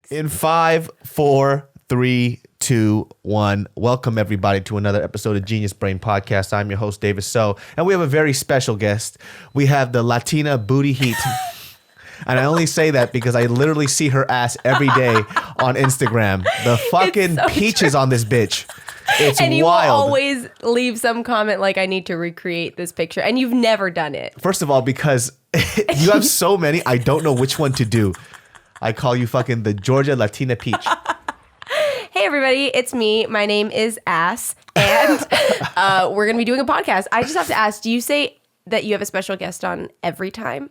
In 5, 4, 3, 2, 1. Welcome everybody to another episode of Genius Brain Podcast. I'm your host, David So, and we have a very special guest. We have the Latina booty heat. And I only say that because I literally see her ass every day on Instagram. The fucking so peaches on this bitch. It's and you wild. will always leave some comment like, I need to recreate this picture. And you've never done it. First of all, because you have so many, I don't know which one to do. I call you fucking the Georgia Latina peach. Hey, everybody. It's me. My name is Ass. And we're going to be doing a podcast. I just have to ask, do you say that you have a special guest on every time?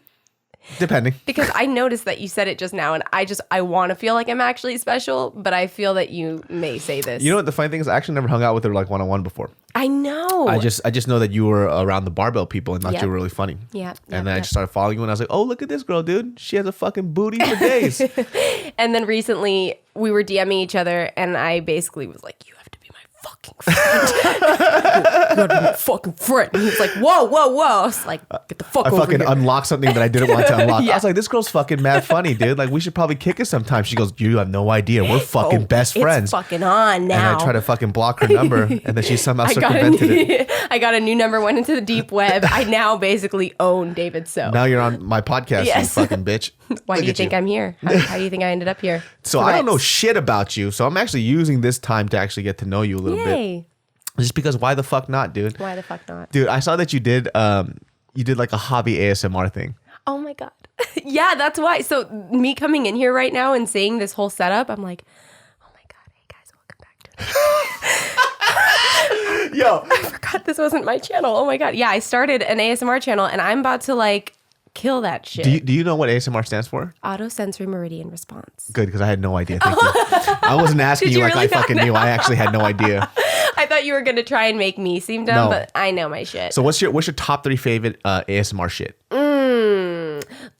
Depending. Because I noticed that you said it just now, and I want to feel like I'm actually special, but I feel that you may say this. You know what the funny thing is? I actually never hung out with her like one-on-one before. I know. I just know that you were around the barbell people and thought Yep. you were really funny. Yeah. And then I just started following you and I was like, oh, look at this girl, dude. She has a fucking booty for days. And then recently we were DMing each other, and I basically was like, you have to be my fucking friend. You have to be my fucking friend. And he's like, whoa. I was like, get the fuck I over fucking here. unlocked something that I didn't want to unlock. Yeah. I was like, this girl's fucking mad funny, dude. Like, we should probably kick it sometime. She goes, you have no idea. We're fucking best friends. It's fucking on now. And I try to fucking block her number, and then she somehow I circumvented it. I got a new number, went into the deep web. I now basically own David So. Now you're on my podcast, Yes. you fucking bitch. Why Look do you at think I'm here? How do you think I ended up here? So I don't know Threats. shit about you. So I'm actually using this time to actually get to know you a little bit. Yay. Just because why the fuck not, dude? Why the fuck not? Dude, I saw that you did like a hobby ASMR thing. Oh my God. Yeah, that's why. So me coming in here right now and seeing this whole setup, I'm like, oh my God, hey guys, welcome back to Yo, I forgot this wasn't my channel. Oh my God. Yeah, I started an ASMR channel and I'm about to like kill that shit. do you know what ASMR stands for? Autosensory meridian response. Good, because I had no idea. Thank you. I wasn't asking Did you you like really I fucking not knew. I actually had no idea. I thought you were going to try and make me seem dumb, No. but I know my shit. So what's your top 3 favorite ASMR shit?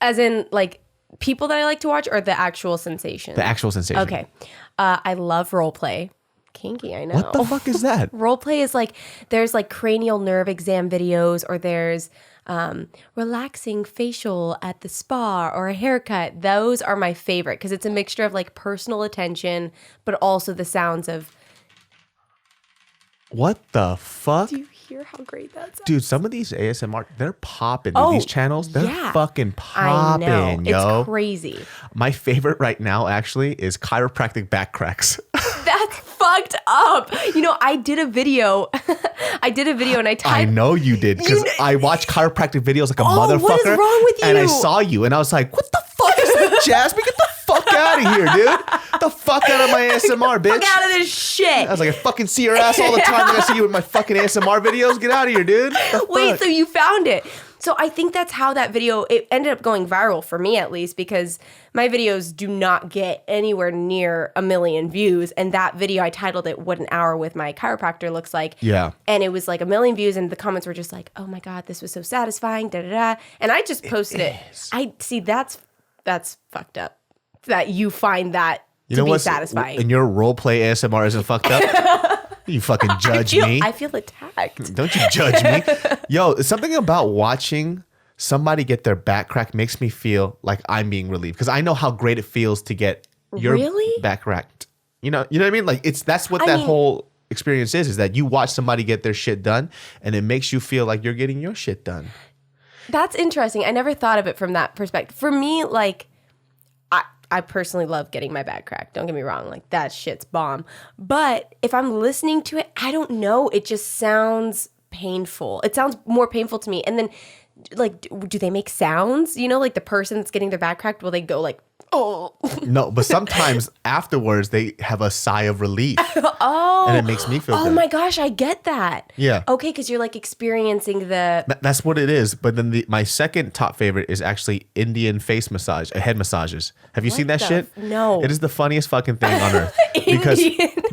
As in like people that I like to watch or the actual sensation? The actual sensation. Okay. I love role play. Kinky, I know. What the fuck is that? Role play is like, there's like cranial nerve exam videos, or there's relaxing facial at the spa or a haircut. Those are my favorite because it's a mixture of like personal attention, but also the sounds of. What the fuck? Do you hear how great that sounds? Dude, some of these ASMR, they're popping. Oh, These channels, they're yeah. fucking I know. popping, yo. It's crazy. My favorite right now actually is chiropractic back cracks. That's fucked up. You know, I did a video. And I typed. I know you did because I watch chiropractic videos like a motherfucker. What is wrong with And I you? saw you and I was like, what the fuck is that, Jazmine? Get the fuck out of here, dude. Get the fuck out of my ASMR, bitch. Fuck out of this shit. I was like, I fucking see your ass all the time. I see you with my fucking ASMR videos. Get out of here, dude. The Wait, fuck? so you found it. So I think that's how that video, it ended up going viral for me at least, because my videos do not get anywhere near 1 million views. And that video, I titled it What an Hour with My Chiropractor Looks Like. Yeah. And it was like 1 million views, and the comments were just like, oh my God, this was so satisfying, da da da. And I just posted it. I see that's fucked up. That you find that to be satisfying. And your role play ASMR isn't fucked up? You fucking judge me. I feel attacked. Don't you judge me. Yo, something about watching somebody get their back cracked makes me feel like I'm being relieved. Because I know how great it feels to get your Really? back cracked. You know what I mean? Like that's what that whole experience is that you watch somebody get their shit done and it makes you feel like you're getting your shit done. That's interesting. I never thought of it from that perspective. For me, like, I personally love getting my back cracked. Don't get me wrong. Like, that shit's bomb. But if I'm listening to it, I don't know. It just sounds painful. It sounds more painful to me. And then, like, do they make sounds? You know, like the person that's getting their back cracked, will they go like, oh. No, but sometimes afterwards they have a sigh of relief. Oh. And it makes me feel good. Oh my gosh, I get that. Yeah. Okay, because you're like experiencing the. That's what it is. But then my second top favorite is actually Indian face massage, head massages. Have you seen that shit? No. It is the funniest fucking thing on earth.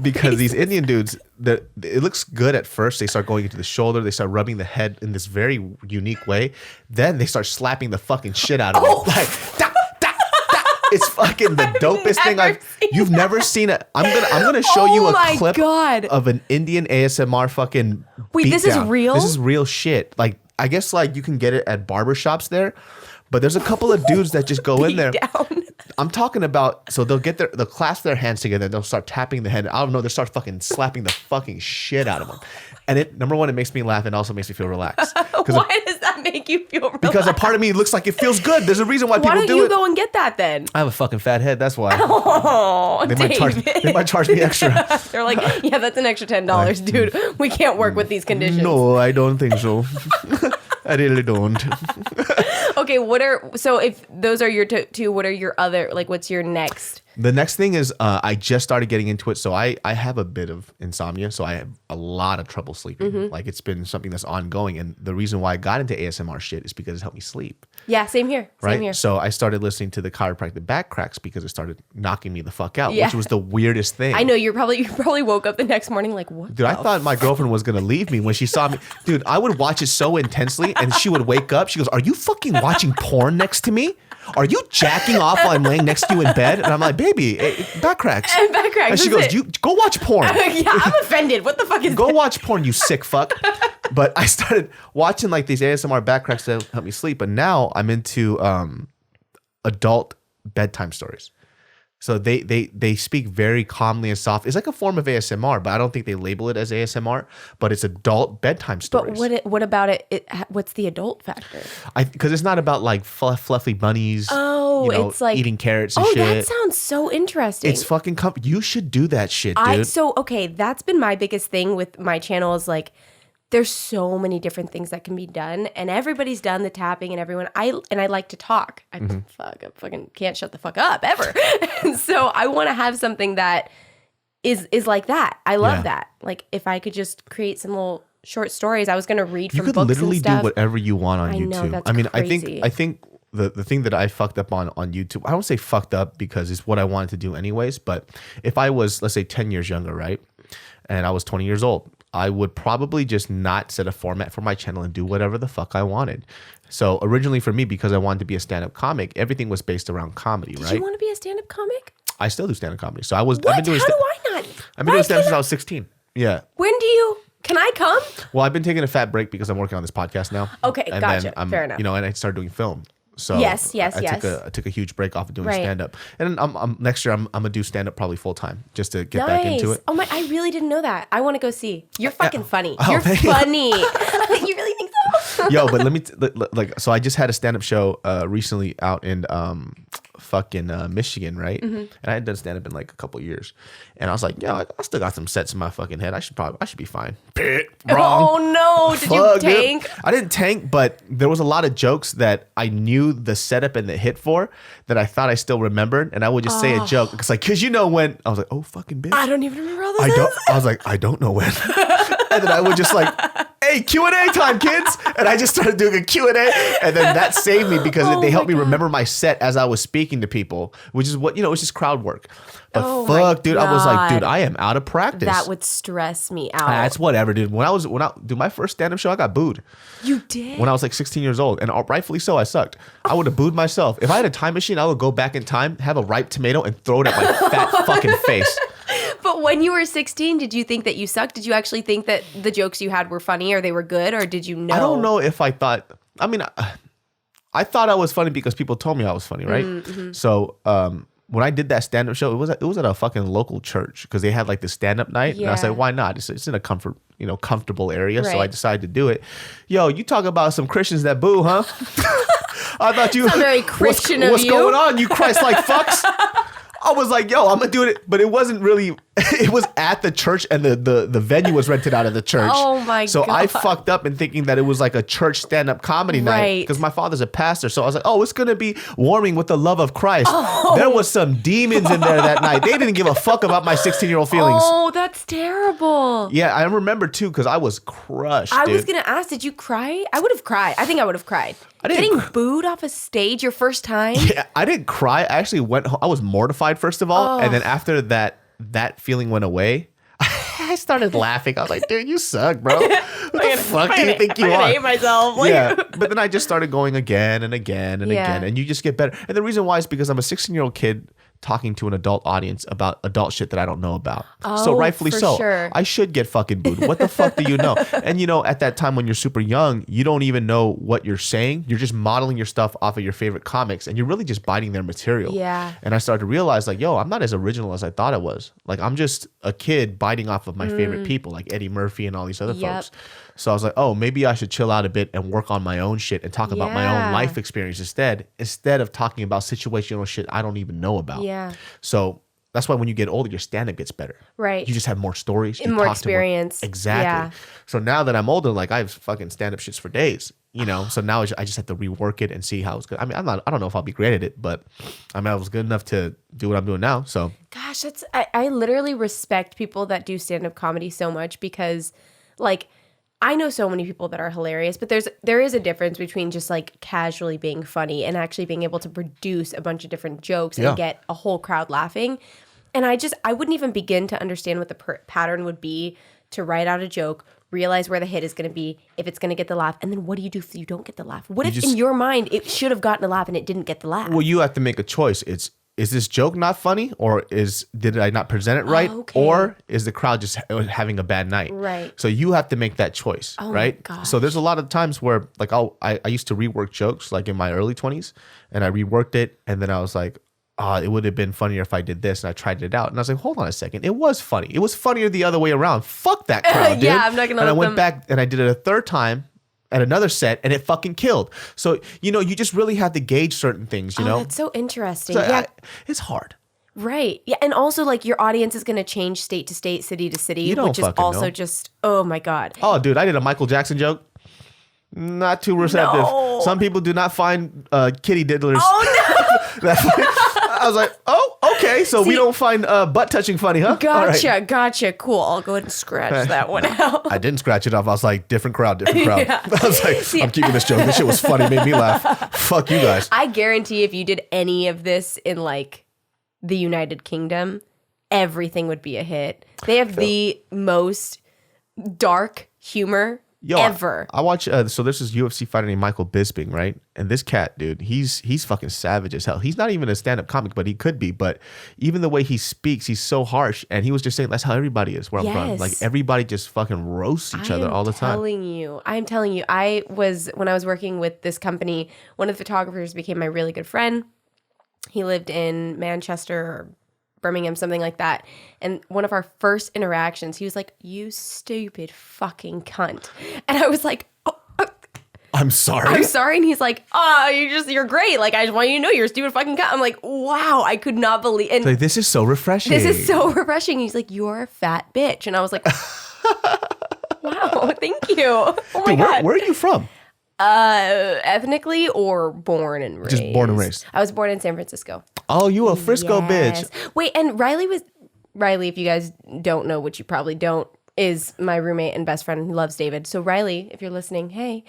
because these Indian dudes, it looks good at first. They start going into the shoulder. They start rubbing the head in this very unique way. Then they start slapping the fucking shit out of it. Like, da, da, da. It's fucking the dopest thing you've never seen it. I'm gonna show you a clip of an Indian ASMR fucking Wait, this is beatdown. real? This is real shit. Like, I guess like you can get it at barbershops there. But there's a couple of dudes that just go in there. I'm talking about, so they'll clasp their hands together, they'll start tapping the head. I don't know, they'll start fucking slapping the fucking shit out of them. And number one, it makes me laugh and also makes me feel relaxed. Why does that make you feel relaxed? Because a part of me looks like it feels good. There's a reason why people do it. Why don't you go and get that then? I have a fucking fat head, that's why. Oh, they might charge me extra. They're like, yeah, that's an extra $10, dude. We can't work with these conditions. No, I don't think so. I really don't. Okay, so if those are your two, what are your other, like, what's your next? The next thing is I just started getting into it. So I have a bit of insomnia. So I have a lot of trouble sleeping. Mm-hmm. Like it's been something that's ongoing. And the reason why I got into ASMR shit is because it helped me sleep. Yeah, same here. Right? Same here. So I started listening to the chiropractic back cracks because it started knocking me the fuck out, which was the weirdest thing. I know, you probably woke up the next morning like, what? Dude, I thought my girlfriend was going to leave me when she saw me. Dude, I would watch it so intensely and she would wake up. She goes, are you fucking watching porn next to me? Are you jacking off while I'm laying next to you in bed? And I'm like, baby, back cracks. And back cracks. And she goes, you go watch porn. Yeah, I'm offended. What the fuck is Go this? watch porn, you sick fuck. But I started watching like these ASMR back cracks to help me sleep. But now I'm into adult bedtime stories. So they speak very calmly and soft. It's like a form of ASMR, but I don't think they label it as ASMR. But it's adult bedtime stories. But what about it? What's the adult factor? Because it's not about like fluffy bunnies. Oh, it's like eating carrots and shit. Oh, that sounds so interesting. It's fucking you should do that shit, dude. Okay, that's been my biggest thing with my channel is like, there's so many different things that can be done, and everybody's done the tapping, and everyone. I like to talk. I fucking can't shut the fuck up ever. And so I want to have something that is like that. I love that. Like if I could just create some little short stories. I was gonna read from books and stuff. You could literally do whatever you want on YouTube. Know, that's crazy. I think the thing that I fucked up on YouTube. I don't say fucked up because it's what I wanted to do anyways. But if I was, let's say, 10 years younger, right, and I was 20 years old, I would probably just not set a format for my channel and do whatever the fuck I wanted. So originally for me, because I wanted to be a stand-up comic, everything was based around comedy, right? Did you want to be a stand-up comic? I still do stand-up comedy. So I've been doing How do I not? I've been doing stand-up since I was 16. Yeah. Can I come? Well, I've been taking a fat break because I'm working on this podcast now. Okay, and gotcha. Then Fair enough. And I started doing film. So Yes. I took a huge break off of doing stand-up. And next year I'm gonna do stand-up probably full-time just to get back into it. Oh my, I really didn't know that. I want to go see. You're fucking funny. Oh, You're funny. You really think so? Yo, but let me so I just had a stand-up show recently out in fucking Michigan, right? Mm-hmm. And I had done stand-up in like a couple years. And I was like, yo, I still got some sets in my fucking head. I should be fine. Wrong. Oh no, did you tank? Dude. I didn't tank, but there was a lot of jokes that I knew the setup and the hit for that I thought I still remembered. And I would just say a joke. Because you know when I was like, oh fucking bitch. I don't even remember all this. I was like, I don't know when. And then I would just like, hey, Q&A time, kids. And I just started doing a Q&A. And then that saved me because they helped me remember my set as I was speaking to people, which is what, it's just crowd work. But fuck, dude, I was like, dude, I am out of practice. That would stress me out. That's whatever, dude. When I do my first stand-up show, I got booed. You did? When I was like 16 years old. And rightfully so, I sucked. I would have booed myself. If I had a time machine, I would go back in time, have a ripe tomato, and throw it at my fat fucking face. But when you were 16, did you think that you sucked? Did you actually think that the jokes you had were funny or they were good? Or did you know? I don't know if I thought, I thought I was funny because people told me I was funny, right? Mm-hmm. So when I did that stand-up show, it was at a fucking local church because they had like the stand-up night. Yeah. And I was like, why not? It's in a comfortable area. Right. So I decided to do it. Yo, you talk about some Christians that boo, huh? I thought you. That's very Christian of you. What's going on, you Christ-like fucks? I was like, yo, I'm gonna do it, but it wasn't really. It was at the church, and the venue was rented out of the church. Oh my god! So I fucked up in thinking that it was like a church stand-up comedy night because my father's a pastor. So I was like, oh, it's gonna be warming with the love of Christ. Oh. There was some demons in there that night. They didn't give a fuck about my 16-year-old feelings. Oh, that's terrible. Yeah, I remember too because I was crushed. I was gonna ask, did you cry? I would have cried. I think I would have cried. Getting booed off a stage your first time? Yeah, I didn't cry. I actually went home. I was mortified, first of all. And then after that feeling went away, I started laughing. I was like, dude, you suck, bro. What the fuck do you think you are? I hate myself. Yeah, but then I just started going again and again and again. And you just get better. And the reason why is because I'm a 16-year-old kid talking to an adult audience about adult shit that I don't know about. Oh, so rightfully for so. sure. I should get fucking booed. What the fuck do you know? And at that time when you're super young, you don't even know what you're saying. You're just modeling your stuff off of your favorite comics and you're really just biting their material. Yeah. And I started to realize like, yo, I'm not as original as I thought I was. Like I'm just a kid biting off of my favorite people like Eddie Murphy and all these other folks. So I was like, oh, maybe I should chill out a bit and work on my own shit and talk about my own life experience instead of talking about situational shit I don't even know about. Yeah. So that's why when you get older, your stand-up gets better. Right. You just have more stories. And more experience. Exactly. Yeah. So now that I'm older, like I have fucking stand-up shits for days. So now I just have to rework it and see how it's good. I mean, I don't know if I'll be great at it, but I mean, I was good enough to do what I'm doing now. So gosh, I literally respect people that do stand-up comedy so much because like I know so many people that are hilarious, but there is a difference between just like casually being funny and actually being able to produce a bunch of different jokes and get a whole crowd laughing. And I wouldn't even begin to understand what the pattern would be to write out a joke, realize where the hit is going to be, if it's going to get the laugh, and then what do you do if you don't get the laugh? What if in your mind it should have gotten a laugh and it didn't get the laugh? Well, you have to make a choice. Is this joke not funny, or did I not present it right, or is the crowd just having a bad night? Right. So you have to make that choice, right? My gosh. So there's a lot of times where like I used to rework jokes like in my early 20s, and I reworked it, and then I was like, it would have been funnier if I did this, and I tried it out, and I was like, hold on a second, it was funny. It was funnier the other way around. Fuck that crowd, dude. I'm not gonna. And I went back and I did it a third time at another set, and it fucking killed. So you just really have to gauge certain things. You know, that's so interesting. So it's hard. Right. Yeah. And also, like, your audience is going to change state to state, city to city, which is also just, oh my God. Oh, dude, I did a Michael Jackson joke. Not too receptive. No. Some people do not find kitty diddlers. Oh, no. I was like, oh, okay. So we don't find butt touching funny, huh? Gotcha. Cool. I'll go ahead and scratch that one out. I didn't scratch it off. I was like, different crowd. Yeah. I was like, I'm keeping this joke. This shit was funny. Made me laugh. Fuck you guys. I guarantee if you did any of this in, like, the United Kingdom, everything would be a hit. They have the most dark humor ever. I watch. So this is UFC fighter named Michael Bisping, right? And this cat, dude, he's fucking savage as hell. He's not even a stand-up comic, but he could be. But even the way he speaks, he's so harsh. And he was just saying that's how everybody is where I'm from. Like everybody just fucking roasts each other all the time. I'm telling you. When I was working with this company, one of the photographers became my really good friend. He lived in Manchester or Birmingham, something like that. And one of our first interactions, he was like, "You stupid fucking cunt." And I was like, "Oh, I'm sorry." And he's like, you're great. Like, I just want you to know you're a stupid fucking cunt. I'm like, wow, I could not believe. And like, this is so refreshing. He's like, "You're a fat bitch." And I was like, wow, thank you. Oh my God. Where are you from? Ethnically or born and raised? Just born and raised. I was born in San Francisco. Oh, you a Frisco bitch. Wait, and Riley, if you guys don't know, which you probably don't, is my roommate and best friend who loves David. So Riley, if you're listening, hey.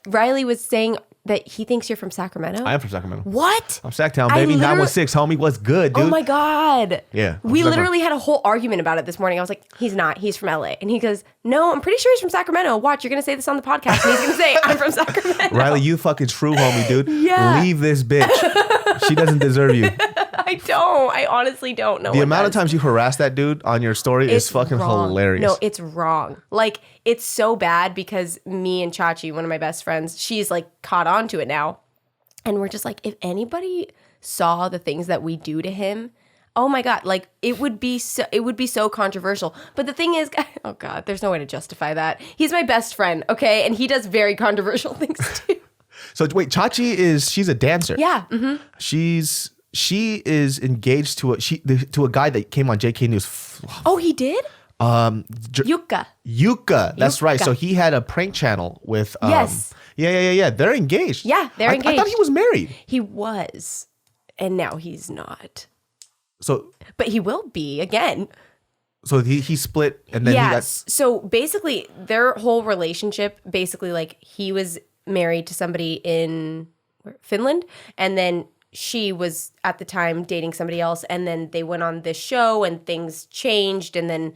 Riley was saying that he thinks you're from Sacramento. I am from Sacramento. What? I'm Sacktown, baby. 916, homie. What's good, dude? Oh my God. Yeah. We literally had a whole argument about it this morning. I was like, he's not. He's from LA. And he goes, no, I'm pretty sure he's from Sacramento. Watch, you're going to say this on the podcast. And he's going to say, I'm from Sacramento. Riley, you fucking true homie, dude. Yeah. Leave this bitch. She doesn't deserve you. I don't. I honestly don't know. The amount of times you harass that dude on your story is fucking hilarious. No, it's wrong. Like, it's so bad because me and Chachi, one of my best friends, she's like caught on to it now. And we're just like, if anybody saw the things that we do to him, oh my God, like it would be so controversial. But the thing is, oh God, there's no way to justify that. He's my best friend, okay? And he does very controversial things too. So wait, Chachi she's a dancer. Yeah. Mm-hmm. She is engaged to a guy that came on JK News. Oh, he did? Yuka. That's right. So he had a prank channel with yes. Yeah. They're engaged. Yeah, they're engaged. I thought he was married. He was. And now he's not. So but he will be again. So he split and then So basically their whole relationship, like he was married to somebody in Finland, and then she was at the time dating somebody else, and then they went on this show and things changed, and then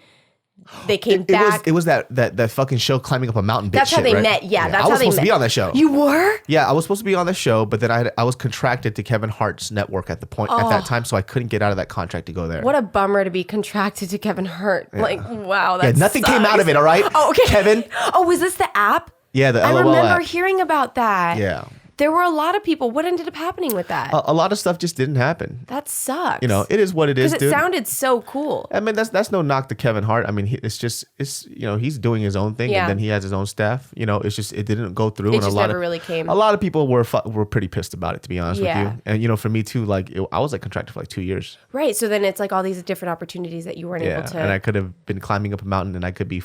they came back. It was that fucking show, Climbing Up a Mountain. That's how shit, they right? met. Yeah, that's I how was they supposed met. to be on that show. You were? Yeah, I was supposed to be on the show, but then I was contracted to Kevin Hart's network at that time, so I couldn't get out of that contract to go there. What a bummer to be contracted to Kevin Hart. Yeah. Like, wow, that nothing sucks. came out of it. All right. Oh, okay. Kevin. Oh, was this the app? Yeah, the LOL I remember app. hearing about that. Yeah. There were a lot of people. What ended up happening with that? A lot of stuff just didn't happen. That sucks. You know, it is what it is, dude. Because it sounded so cool. I mean, that's no knock to Kevin Hart. I mean, it's he's doing his own thing, and then he has his own staff. You know, it's just it didn't go through, It just never really came. A lot of people were pretty pissed about it, to be honest with you. And you know, for me too, like I was like contracted for like 2 years. Right. So then it's like all these different opportunities that you weren't able to. And I could have been climbing up a mountain, and I could be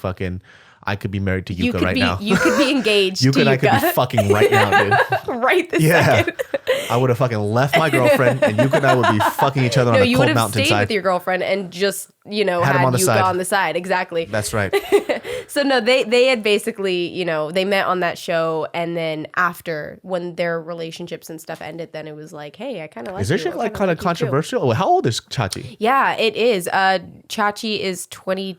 married to Yuka right now. You could be engaged. Yuka to and I Yuka. could be fucking right now, dude. Right this second. I would have fucking left my girlfriend, and Yuka and I would be fucking each other on a you cold would have mountainside. stayed with your girlfriend and just, had Yuka on the side. Exactly. That's right. So no, they had basically, they met on that show, and then after, when their relationships and stuff ended, then it was like, hey, I kind of like. Is this shit like kind of controversial? How old is Chachi? Yeah, it is. Chachi is 22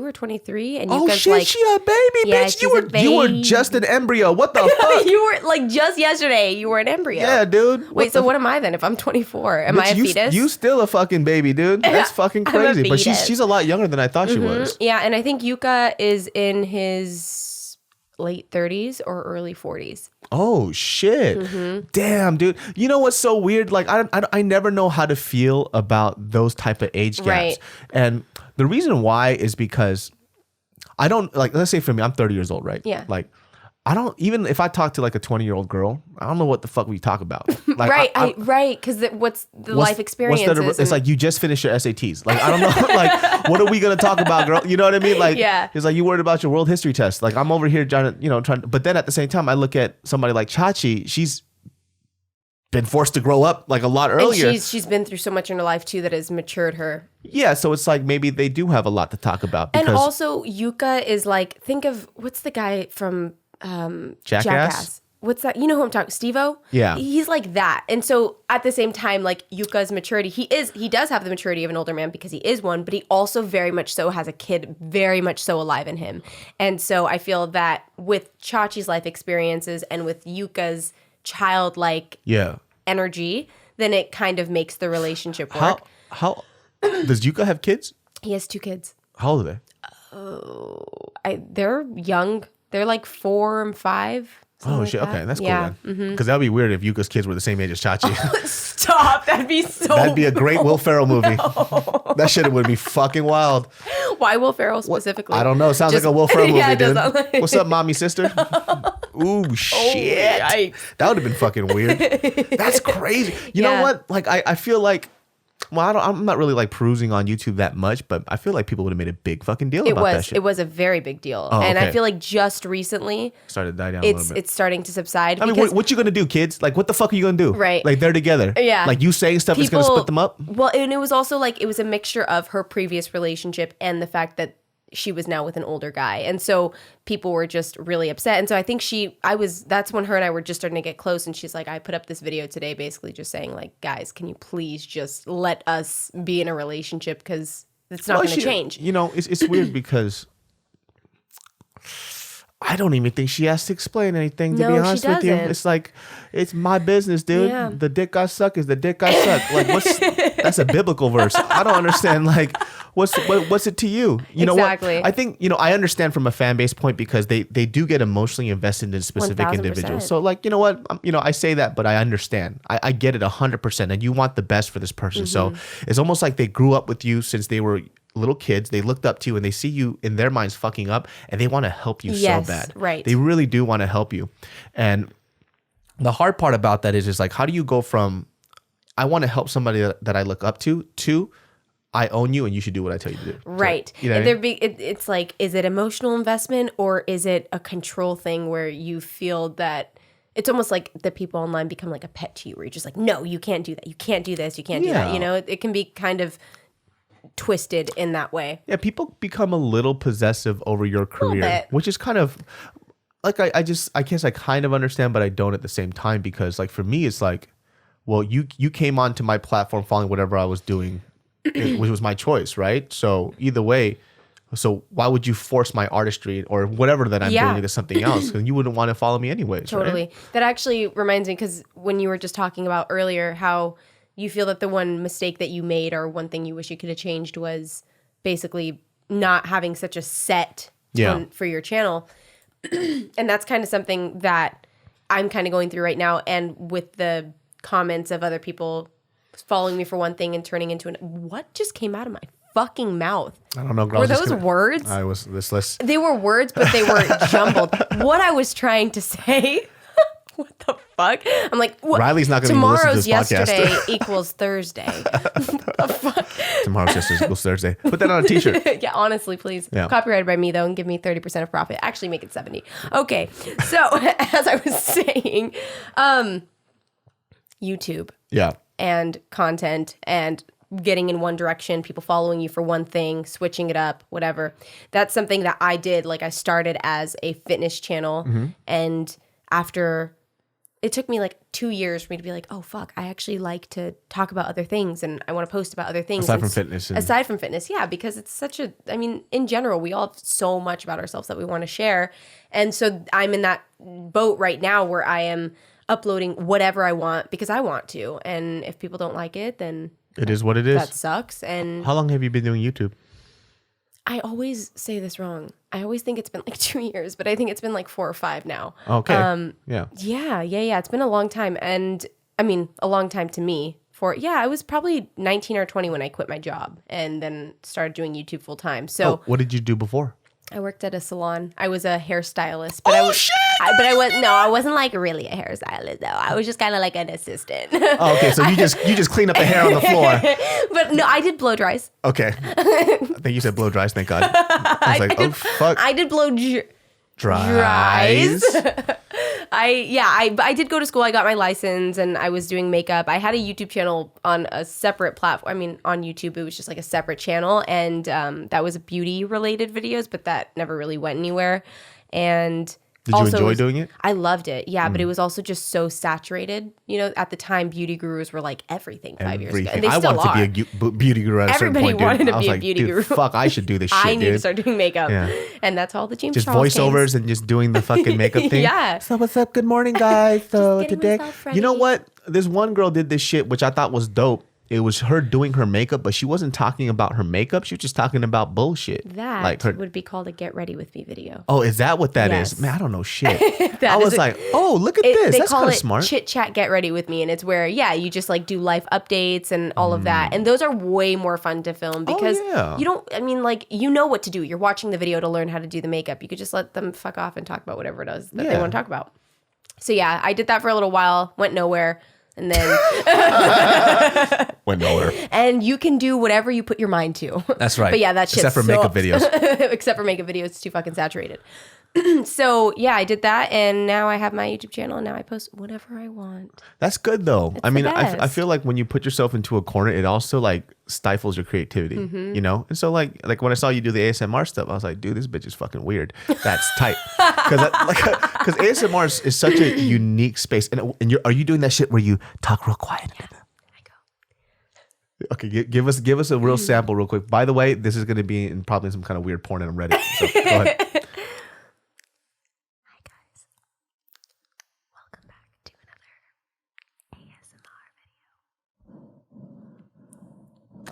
or 23, and oh shit, she a baby, bitch. You were just an embryo. What the fuck? You were like just yesterday. You were an embryo. Yeah, dude. Wait, so what am I then? If I'm 24, am I a fetus? You still a fucking baby, dude. That's fucking crazy. But she's a lot younger than I thought she was. Yeah, and I think Yuka is in his late 30s or early 40s. Oh shit! Damn, dude. You know what's so weird? Like I never know how to feel about those type of age gaps, Right. and the reason why is because I don't like. Let's say for me, I'm 30 years old, right? Yeah. Like I don't even if I talk to like a 20-year-old girl, I don't know what the fuck we talk about. Like, right. Because what's the life experience? It's like you just finished your SATs. Like I don't know. Like what are we gonna talk about, girl? You know what I mean? Like it's like you worried about your world history test. Like I'm over here trying to. But then at the same time, I look at somebody like Chachi. She's been forced to grow up like a lot earlier. And she's been through so much in her life too that has matured her. Yeah, so it's like maybe they do have a lot to talk about. And also Yuka is like, think of what's the guy from Jackass? What's that? You know who I'm talking? Steve-O? Yeah. He's like that. And so at the same time, like Yuka's maturity, he does have the maturity of an older man because he is one, but he also very much so has a kid very much so alive in him. And so I feel that with Chachi's life experiences and with Yuka's childlike energy, then it kind of makes the relationship work. How does Yuka have kids? He has 2 kids. How old are they? They're young. They're like 4 and 5. Oh shit! Okay, that's cool then. Because that'd be weird if Yuka's kids were the same age as Chachi. Stop! That'd be so. That'd be a great Will Ferrell movie. No. That shit would be fucking wild. Why Will Ferrell specifically? I don't know. Sounds like a Will Ferrell movie, yeah, dude. Like... What's up, mommy sister? Ooh shit! Yikes. That would have been fucking weird. That's crazy. You know what? Like I feel like. Well, I'm not really like perusing on YouTube that much, but I feel like people would have made a big fucking deal about that shit. It was a very big deal. Oh, and okay. I feel like just recently started to die down a little bit. It's starting to subside. I mean, what you gonna do, kids? Like, what the fuck are you gonna do? Right. Like, they're together. Yeah. Like, you saying stuff is gonna split them up? Well, and it was also like, it was a mixture of her previous relationship and the fact that she was now with an older guy. And so people were just really upset. And so I think that's when her and I were just starting to get close. And she's like, I put up this video today basically just saying like, guys, can you please just let us be in a relationship? Because it's not going to change. You know, it's weird because I don't even think she has to explain anything, to be honest with you. It's like, it's my business, dude. Yeah. The dick I suck is the dick I suck. Like, that's a biblical verse. I don't understand, like, what's it to you? You know what? I think, I understand from a fan base point because they do get emotionally invested in specific 1000%. individuals. So like, you know what? I say that, but I understand. I get it 100%. And you want the best for this person. So it's almost like they grew up with you since they were little kids. They looked up to you and they see you in their minds fucking up and they want to help you so bad. Right. They really do want to help you. And the hard part about that is just like, how do you go from I want to help somebody that I look up to I own you and you should do what I tell you to do. Right. So, you know it's like, is it emotional investment or is it a control thing where you feel that it's almost like the people online become like a pet to you where you're just like, no, you can't do that. You can't do this. You can't do that. It can be kind of twisted in that way. Yeah, people become a little possessive over your career, which is kind of like I guess I kind of understand, but I don't at the same time because like for me it's like, well, you came onto my platform following whatever I was doing, which was my choice, right? So either way, So why would you force my artistry or whatever that I'm doing into something else? Because you wouldn't want to follow me anyways. Totally. Right? That actually reminds me, because when you were just talking about earlier how you feel that the one mistake that you made or one thing you wish you could have changed was basically not having such a set tone for your channel. And that's kind of something that I'm kind of going through right now. And with the comments of other people following me for one thing and turning into what just came out of my fucking mouth? I don't know. Girl, were those words? I was listless. They were words, but they were jumbled. What I was trying to say. What the fuck? I'm like, what? Riley's not going to listen to this yesterday podcast. equals Thursday. What the fuck? Tomorrow's yesterday equals Thursday. Put that on a t-shirt. Yeah, honestly, please. Yeah. Copyrighted by me, though, and give me 30% of profit. Actually, make it 70. Okay, so as I was saying, YouTube. Yeah. And content and getting in one direction, people following you for one thing, switching it up, whatever. That's something that I did. Like, I started as a fitness channel, and after... It took me like 2 years for me to be like, oh, fuck, I actually like to talk about other things and I want to post about other things. Aside from fitness. Aside from fitness, yeah, because it's such a, I mean, in general, we all have so much about ourselves that we want to share. And so I'm in that boat right now where I am uploading whatever I want because I want to. And if people don't like it, then... It is what it is. That sucks. And how long have you been doing YouTube? I always say this wrong. I always think it's been like 2 years, but I think it's been like 4 or 5 now. Okay. Yeah. Yeah. It's been a long time. And I mean, a long time to me. I was probably 19 or 20 when I quit my job and then started doing YouTube full time. So what did you do before? I worked at a salon. I was a hairstylist. But shit! I wasn't like really a hairstylist though. I was just kind of like an assistant. Oh, okay. So you just clean up the hair on the floor. But no, I did blow dries. Okay. I think you said blow dries. Thank God. I was like, oh fuck. I did blow dries. I did go to school. I got my license and I was doing makeup. I had a YouTube channel on a separate platform. I mean, on YouTube, it was just like a separate channel. And that was beauty related videos, but that never really went anywhere. And did you enjoy doing it? I loved it. Yeah, but it was also just so saturated. You know, at the time, beauty gurus were like everything 5 years ago. And they still are. I wanted to be a beauty guru at a certain point, dude. Everybody wanted to be a like, beauty guru. Fuck, I should do this shit, dude. I need to start doing makeup. Yeah. And that's all the James just Charles voiceovers and just doing the fucking makeup thing. Yeah. So what's up? Good morning, guys. So today, you know what? This one girl did this shit, which I thought was dope. It was her doing her makeup, but she wasn't talking about her makeup. She was just talking about bullshit. That like would be called a get ready with me video. Oh, is that what that is? Man, I don't know shit. I was like, oh, look at this. That's kind of smart. Chit chat get ready with me. And it's where, you just like do life updates and all of that. And those are way more fun to film because you don't, I mean, like, you know what to do. You're watching the video to learn how to do the makeup. You could just let them fuck off and talk about whatever it is that they want to talk about. So yeah, I did that for a little while, went nowhere. And then went nowhere. And you can do whatever you put your mind to. That's right. But yeah, that shit except for makeup videos. Except for makeup videos, it's too fucking saturated. So yeah, I did that, and now I have my YouTube channel, and now I post whatever I want. That's good though. I mean, I feel like when you put yourself into a corner, it also like stifles your creativity, you know. And so like when I saw you do the ASMR stuff, I was like, dude, this bitch is fucking weird. That's tight because ASMR is such a unique space. And are you doing that shit where you talk real quiet? Yeah. Okay, give us a real sample real quick. By the way, this is going to be in probably some kind of weird porn on Reddit. So go ahead.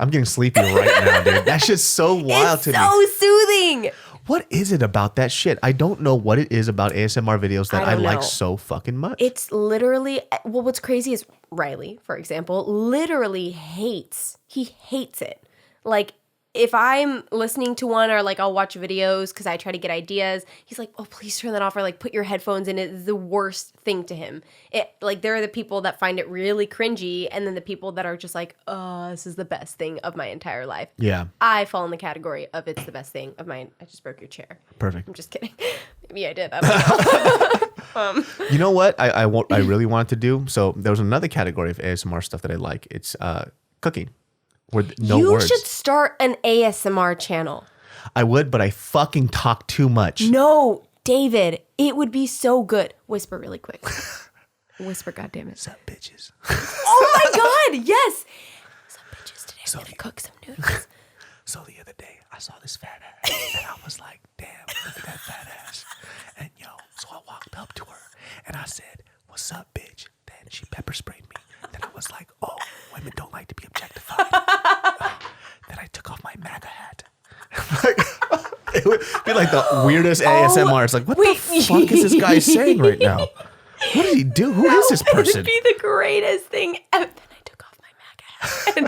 I'm getting sleepy right now, dude. That shit's so wild to me. It's so soothing. What is it about that shit? I don't know what it is about ASMR videos that I like so fucking much. It's literally, well, what's crazy is Riley, for example, literally hates it. Like, if I'm listening to one or like I'll watch videos because I try to get ideas, he's like, oh, please turn that off, or like put your headphones in. It's the worst thing to him. Like, there are the people that find it really cringy, and then the people that are just like, oh, this is the best thing of my entire life. Yeah. I fall in the category of it's the best thing of my, I just broke your chair. Perfect. I'm just kidding. Maybe I did. I don't know. You know what I really wanted to do? So there was another category of ASMR stuff that I like. It's cooking. You should start an ASMR channel. I would, but I fucking talk too much. No, David, it would be so good. Whisper really quick. Whisper, goddammit. What's up, bitches? Oh my God, yes. Some bitches today. I'm gonna cook some noodles. So the other day, I saw this fat ass, and I was like, damn, look at that fat ass. And so I walked up to her, and I said, what's up, bitch? Then she pepper sprayed me. Then I was like, oh, women don't like to be objectified. Then I took off my MAGA hat. It would be like the weirdest ASMR. It's like, what the fuck is this guy saying right now? What did he do? Who is this person? It would be the greatest thing ever. Then I took off my MAGA hat. And,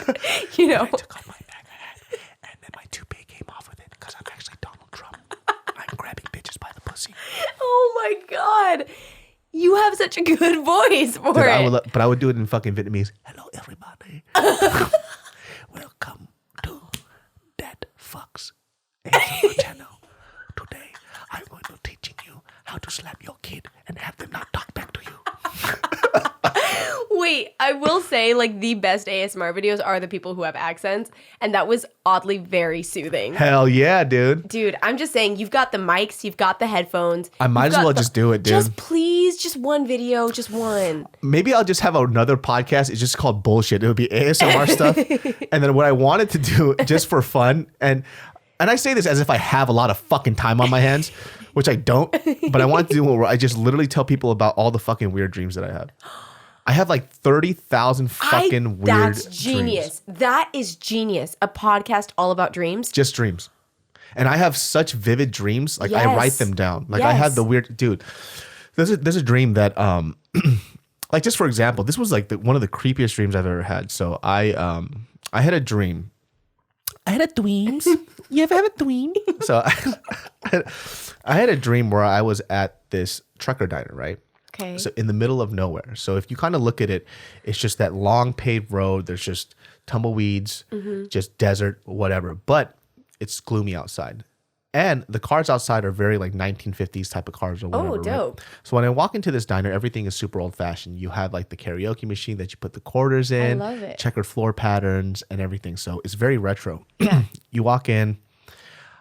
I took off my MAGA hat, and then my toupee came off with it because I'm actually Donald Trump. I'm grabbing bitches by the pussy. Oh my God. You have such a good voice for it. But I would do it in fucking Vietnamese. Hello, everybody. Welcome to That Fucks ASMR channel. Today, I'm going to be teaching you how to slap your kid and have them not talk back to you. Wait, I will say, like, the best ASMR videos are the people who have accents, and that was oddly very soothing. Hell yeah, dude. Dude, I'm just saying, you've got the mics, you've got the headphones. I might as well just do it, dude. Just please, just one video, just one. Maybe I'll just have another podcast. It's just called bullshit. It would be ASMR stuff. And then what I wanted to do, just for fun, and I say this as if I have a lot of fucking time on my hands, which I don't, but I wanted to do one where I just literally tell people about all the fucking weird dreams that I have. I have like 30,000 fucking weird That's genius. dreams. That is genius. A podcast all about dreams. Just dreams. And I have such vivid dreams. Like I write them down. Like I have the weird, dude, there's a dream that, like just for example, this was like one of the creepiest dreams I've ever had. So I had a dream. I had a dreams. You ever have a dream? So I had a dream where I was at this trucker diner, right? Okay. So in the middle of nowhere. So if you kind of look at it, it's just that long paved road. There's just tumbleweeds, just desert, whatever. But it's gloomy outside. And the cars outside are very like 1950s type of cars or whatever. Oh, dope. Right? So when I walk into this diner, everything is super old fashioned. You have like the karaoke machine that you put the quarters in, I love it. checkered floor patterns and everything. So it's very retro. Yeah. You walk in.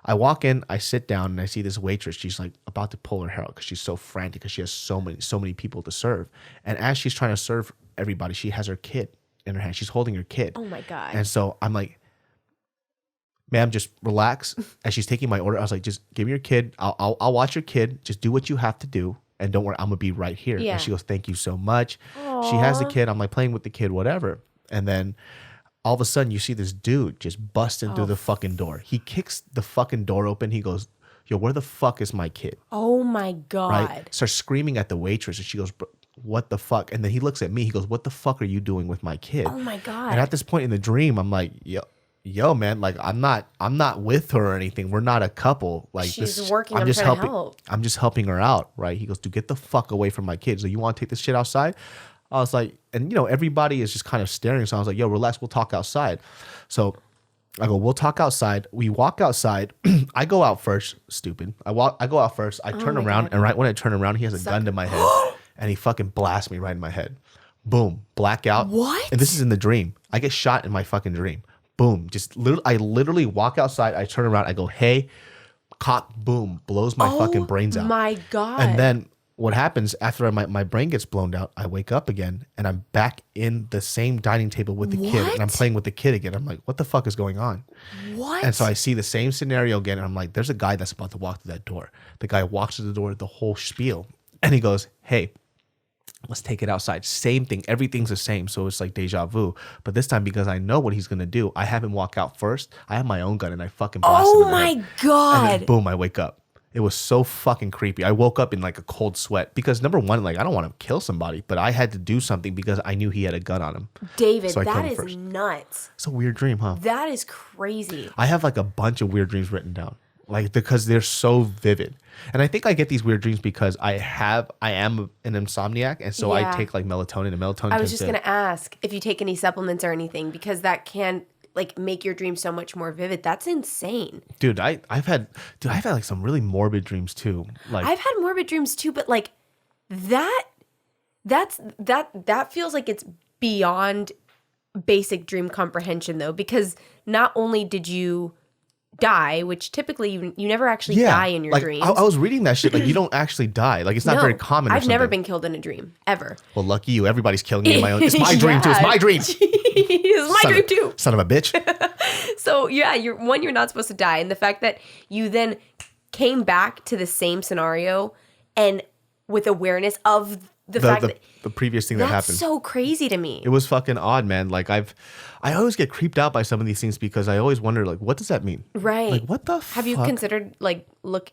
I walk in, I sit down, and I see this waitress. She's like about to pull her hair out because she's so frantic because she has so many people to serve. And as she's trying to serve everybody, she has her kid in her hand. She's holding her kid. Oh my God. And so I'm like, ma'am, just relax. As she's taking my order, I was like, just give me your kid. I'll watch your kid. Just do what you have to do, and don't worry, I'm gonna be right here. Yeah. And she goes, thank you so much. She has the kid. I'm like playing with the kid, whatever. And then all of a sudden, you see this dude just busting through the fucking door. He kicks the fucking door open. He goes, yo, where the fuck is my kid? Oh my God. Right? Starts screaming at the waitress. And she goes, what the fuck? And then he looks at me. He goes, what the fuck are you doing with my kid? Oh my God. And at this point in the dream, I'm like, yo, man, like I'm not with her or anything. We're not a couple. Like she's working. I'm just trying to helping. help. I'm just helping her out, right? He goes, dude, get the fuck away from my kids. So you want to take this shit outside? I was like, and everybody is just kind of staring. So I was like, yo, relax, we'll talk outside. So I go, we'll talk outside. We walk outside. I go out first. Stupid. I go out first. I turn around, and right when I turn around, he has a gun to my head, and he fucking blasts me right in my head. Boom, blackout. What? And this is in the dream. I get shot in my fucking dream. Boom. I literally walk outside. I turn around. I go, hey, cock. Boom, blows my fucking brains out. My God. And then what happens after my brain gets blown out, I wake up again and I'm back in the same dining table with the kid, and I'm playing with the kid again. I'm like, what the fuck is going on? What? And so I see the same scenario again, and I'm like, there's a guy that's about to walk through that door. The guy walks through the door, the whole spiel, and he goes, hey, let's take it outside. Same thing. Everything's the same. So it's like deja vu. But this time, because I know what he's going to do, I have him walk out first. I have my own gun, and I fucking blast him in the head. God. And then boom, I wake up. It was so fucking creepy. I woke up in like a cold sweat because number one, like I don't want to kill somebody, but I had to do something because I knew he had a gun on him. David, So I killed that him is first. nuts. It's a weird dream, huh? That is crazy. I have like a bunch of weird dreams written down, like because they're so vivid. And I think I get these weird dreams because I am an insomniac, and so Yeah. I take like melatonin, and melatonin. I was just going to ask if you take any supplements or anything, because that can like make your dreams so much more vivid. That's insane. Dude, I've had like some really morbid dreams too. Like I've had morbid dreams too, but like that feels like it's beyond basic dream comprehension though, because not only did you die, which typically you never actually die in your like, dreams. I was reading that shit. Like, you don't actually die. Like, it's not very common. I've never been killed in a dream, ever. Well, lucky you. Everybody's killing me in my own. It's my dream, too. It's my dream. It's my dream, too. Son of a bitch. So, yeah, you're not supposed to die. And the fact that you then came back to the same scenario and with awareness of the fact that the previous thing that happened. That's so crazy to me. It was fucking odd, man. Like, I always get creeped out by some of these things because I always wonder, like, what does that mean? Right. Like, what the fuck? Have you considered, like,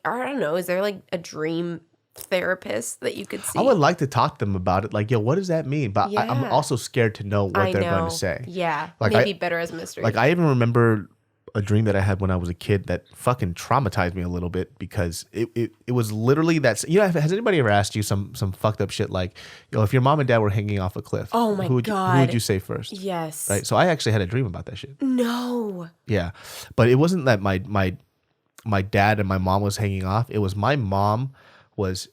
I don't know, is there, like, a dream therapist that you could see? I would like to talk to them about it. Like, yo, what does that mean? But I'm also scared to know what they're going to say. Yeah. Like, maybe better as a mystery. Like, I even remember a dream that I had when I was a kid that fucking traumatized me a little bit because it was literally that. You know, has anybody ever asked you some fucked up shit like, yo, if your mom and dad were hanging off a cliff, oh my God, who would you say first? Yes. Right. So I actually had a dream about that shit. No. Yeah, but it wasn't that my dad and my mom was hanging off. It was my mom was.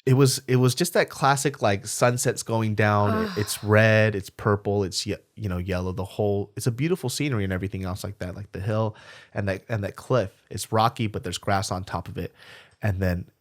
It was just that classic, like, sunsets going down. It's red, it's purple, it's yellow. It's a beautiful scenery and everything else like that, like the hill and that cliff. It's rocky, but there's grass on top of it. And then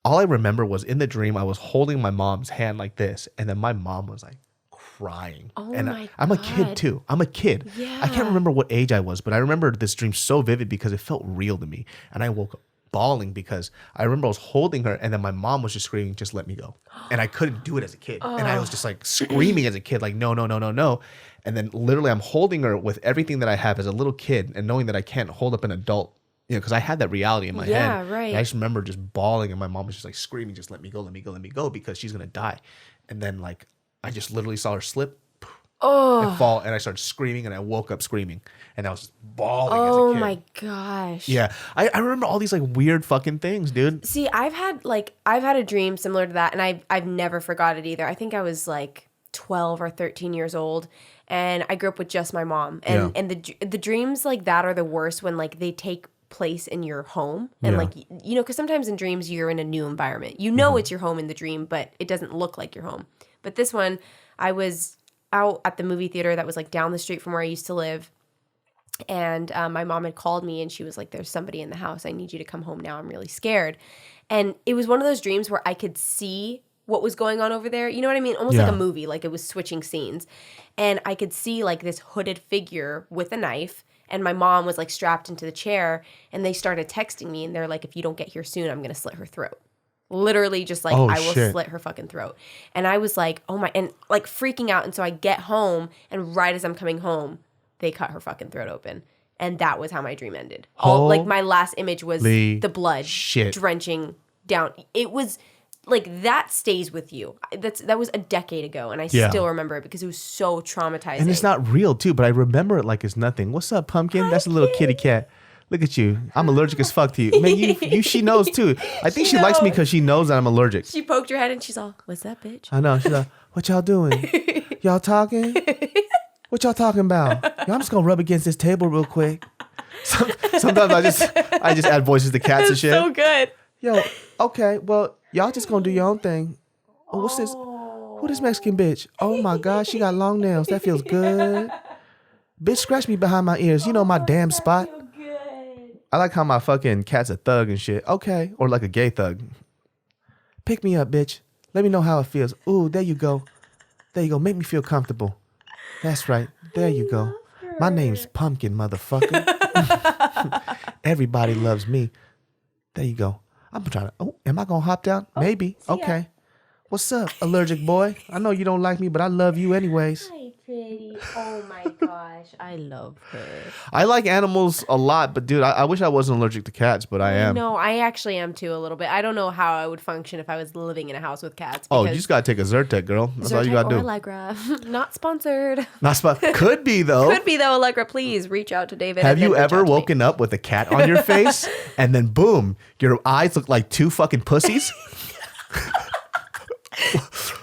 all I remember was in the dream I was holding my mom's hand like this, and then my mom was like crying. Oh and my God. I'm a kid too. I'm a kid. Yeah. I can't remember what age I was, but I remember this dream so vivid because it felt real to me, and I woke up bawling because I remember I was holding her and then my mom was just screaming, just let me go. And I couldn't do it as a kid. And I was just like screaming as a kid, like, no, no, no, no, no. And then literally I'm holding her with everything that I have as a little kid and knowing that I can't hold up an adult, because I had that reality in my head. Yeah, right. And I just remember just bawling and my mom was just like screaming, just let me go, let me go, let me go, because she's going to die. And then like, I just literally saw her slip and fall, and I started screaming, and I woke up screaming, and I was just bawling as a kid. Oh my gosh. Yeah. I remember all these like weird fucking things, dude. See, I've had a dream similar to that, and I've never forgot it either. I think I was like 12 or 13 years old, and I grew up with just my mom. And the dreams like that are the worst when like they take place in your home, and like, because sometimes in dreams you're in a new environment. It's your home in the dream, but it doesn't look like your home. But this one, I was out at the movie theater that was like down the street from where I used to live. And my mom had called me and she was like, there's somebody in the house. I need you to come home now. I'm really scared. And it was one of those dreams where I could see what was going on over there. You know what I mean? Almost like a movie, like it was switching scenes. And I could see like this hooded figure with a knife. And my mom was like strapped into the chair, and they started texting me, and they're like, if you don't get here soon, I'm going to slit her throat. Literally just like, I will slit her fucking throat. And I was like, oh my, and like freaking out. And so I get home, and right as I'm coming home, they cut her fucking throat open. And that was how my dream ended. Like my last image was the blood drenching down. It was like, that stays with you. That was a decade ago, and I still remember it because it was so traumatizing. And it's not real too, but I remember it like it's nothing. What's up, Pumpkin? That's a little kitty cat. Look at you. I'm allergic as fuck to you. Man, she knows too. I think she likes me because she knows that I'm allergic. She poked her head and she's all, what's that, bitch? I know. She's like, what y'all doing? Y'all talking? What y'all talking about? Yo, I'm just going to rub against this table real quick. Sometimes I just add voices to cats and shit. So good. Yo, okay. Well, y'all just going to do your own thing. Oh, what's this? Who this Mexican bitch? Oh my God, she got long nails. That feels good. Bitch, scratch me behind my ears. You know my damn spot. I like how my fucking cat's a thug and shit. Okay. Or like a gay thug. Pick me up, bitch. Let me know how it feels. Ooh, there you go. There you go. Make me feel comfortable. That's right. There you go. My name's Pumpkin, motherfucker. Everybody loves me. There you go. I'm trying to. Oh, am I going to hop down? Maybe. Okay. What's up, allergic boy? I know you don't like me, but I love you anyways. Hi, pretty. Oh my gosh. I love her. I like animals a lot, but dude, I wish I wasn't allergic to cats, but I am. No, I actually am too a little bit. I don't know how I would function if I was living in a house with cats. Oh, you just got to take a Zyrtec, girl. That's all you got to do. Allegra. Not sponsored. Could be, though. Could be, though, Allegra. Please reach out to David. Have you ever woken up with a cat on your face and then boom, your eyes look like two fucking pussies?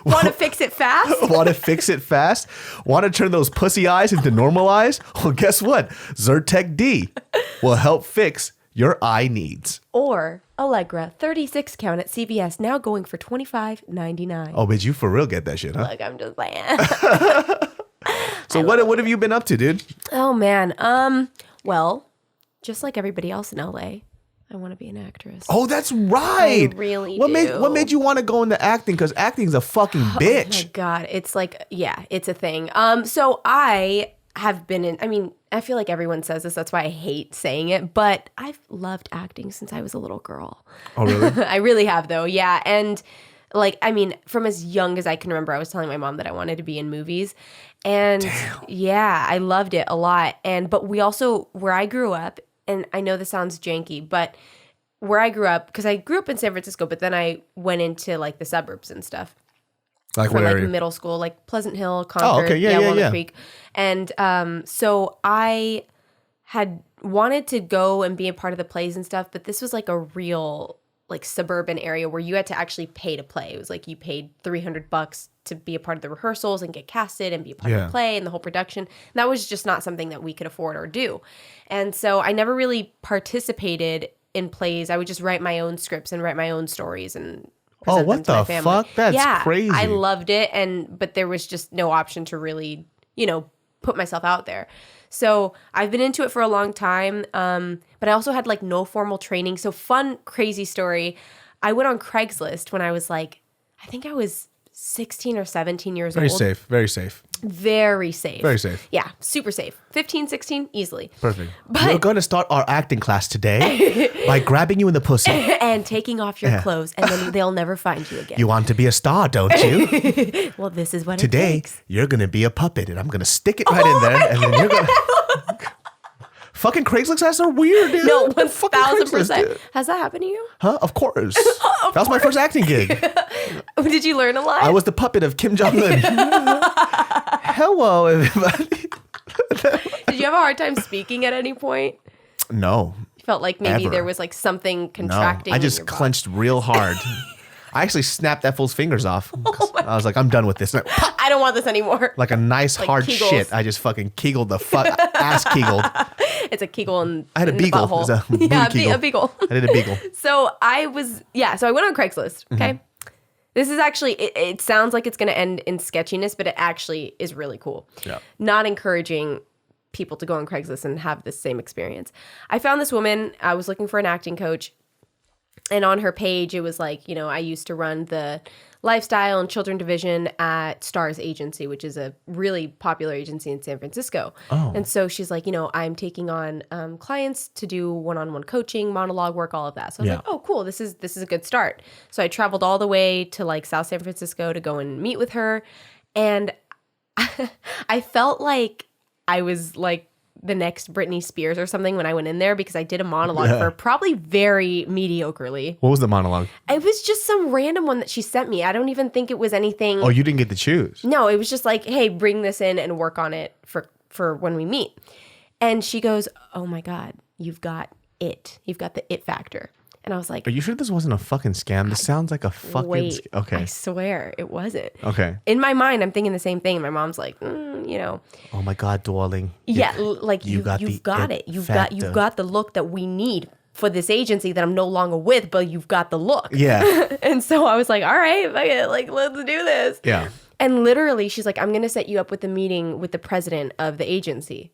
Want to fix it fast? Want to fix it fast? Want to turn those pussy eyes into normal eyes? Well, guess what? Zyrtec D will help fix your eye needs. Or Allegra 36 count at CVS now going for $25.99. Oh, but you for real get that shit, huh? Look, I'm just saying. So what have you been up to, dude? Oh man. Well, just like everybody else in LA, I want to be an actress. Oh, that's right. I really what do. What made you want to go into acting? Because acting's a fucking bitch. Oh my God. It's like, yeah, it's a thing. So I have been in, I mean, I feel like everyone says this. That's why I hate saying it. But I've loved acting since I was a little girl. Oh, really? I really have, though. Yeah. And like, I mean, from as young as I can remember, I was telling my mom that I wanted to be in movies. And yeah, I loved it a lot. But we also, where I grew up, and I know this sounds janky, but where I grew up, because I grew up in San Francisco, but then I went into like the suburbs and stuff. Like for what like area? middle school, like Pleasant Hill, Concord, Walnut Creek. And so I had wanted to go and be a part of the plays and stuff, but this was like a real like suburban area where you had to actually pay to play. It was like you paid $300 to be a part of the rehearsals and get casted and be a part of the play and the whole production. And that was just not something that we could afford or do. And so I never really participated in plays. I would just write my own scripts and write my own stories and oh, what the fuck? That's crazy. I loved it, but there was just no option to really, put myself out there. So I've been into it for a long time, but I also had like no formal training. So fun, crazy story. I went on Craigslist when I was like, I think I was 16 or 17 years Very old. safe. Very safe. Very safe. Very safe. Yeah, super safe. 15, 16, easily. Perfect. We're going to start our acting class today by grabbing you in the pussy. And taking off your clothes, and then they'll never find you again. You want to be a star, don't you? Well, this is what today, it takes. You're going to be a puppet, and I'm going to stick it right in there, and then you're going to... Fucking Craigslist ads are weird, dude. No, 1,000%. Has that happened to you? Huh? Of course. That was my first acting gig. Did you learn a lot? I was the puppet of Kim Jong-un. Hello, everybody. Did you have a hard time speaking at any point? No. You felt like maybe Ever. there was like something contracting. No, I just in your clenched real hard. I actually snapped that fool's fingers off. I was like, I'm done with this. I don't want this anymore. Like a nice Like hard Kegels. Shit. I just fucking kegled the fuck, ass kegled. It's a kegel in I had a in the beagle. butthole. It was a booty kegel. a beagle. I did a beagle. So I went on Craigslist. Okay. Mm-hmm. This is actually, it sounds like it's going to end in sketchiness, but it actually is really cool. Yeah. Not encouraging people to go on Craigslist and have this same experience. I found this woman. I was looking for an acting coach. And on her page, it was like, I used to run the lifestyle and children division at Stars Agency, which is a really popular agency in San Francisco. Oh. And so she's like, I'm taking on clients to do one-on-one coaching, monologue work, all of that. So I was like, oh, cool. This is a good start. So I traveled all the way to like South San Francisco to go and meet with her. And I felt like I was like the next Britney Spears or something when I went in there because I did a monologue for her, probably very mediocrely. What was the monologue? It was just some random one that she sent me. I don't even think it was anything. Oh, you didn't get to choose. No, it was just like, hey, bring this in and work on it for when we meet. And she goes, oh my God, you've got it. You've got the it factor. And I was like, Are you sure this wasn't a fucking scam? This sounds like a fucking wait, okay. I swear it wasn't. Okay. In my mind, I'm thinking the same thing. My mom's like, Oh my God, darling. Yeah, like you've got it. You've got the look that we need for this agency that I'm no longer with, but you've got the look. Yeah. And so I was like, all right, fuck it, like let's do this. Yeah. And literally, she's like, I'm going to set you up with a meeting with the president of the agency.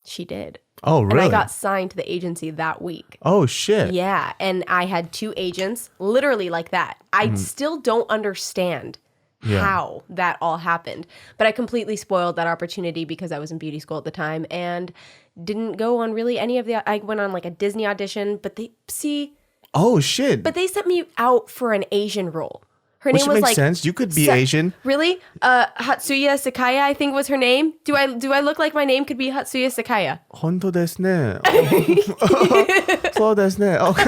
She did. Oh, really? And I got signed to the agency that week. Oh, shit. Yeah. And I had 2 agents, literally like that. I still don't understand how that all happened. But I completely spoiled that opportunity because I was in beauty school at the time and didn't go on really any of the... I went on like a Disney audition, but they... See... Oh, shit. But they sent me out for an Asian role. Her Which name was makes like... sense. You could be Asian. Really? Hatsuya Sakaya, I think was her name. Do I look like my name could be Hatsuya Sakaya? 本当ですね. そうですね. Okay.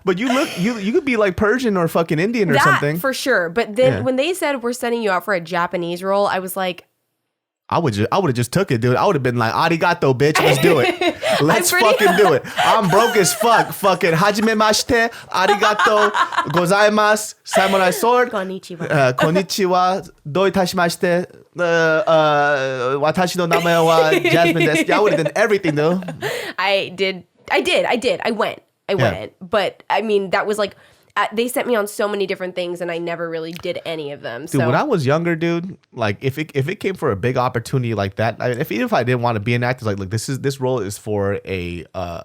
But you could be like Persian or fucking Indian or something. That for sure. But then when they said we're sending you out for a Japanese role, I was like, I would have just took it, dude. I would have been like, arigato, bitch. Let's do it. Let's fucking do it. I'm broke as fuck. Fucking hajimemashite, arigato, gozaimasu, samurai sword. Konnichiwa. Konnichiwa, do itashimashite, watashi no namae wa Jazmine desu. I would have done everything, though. I did. I went. But I mean, that was like they sent me on so many different things, and I never really did any of them. Dude, so when I was younger, dude, like if it came for a big opportunity like that, even if I didn't want to be an actor, like, look, this role is for a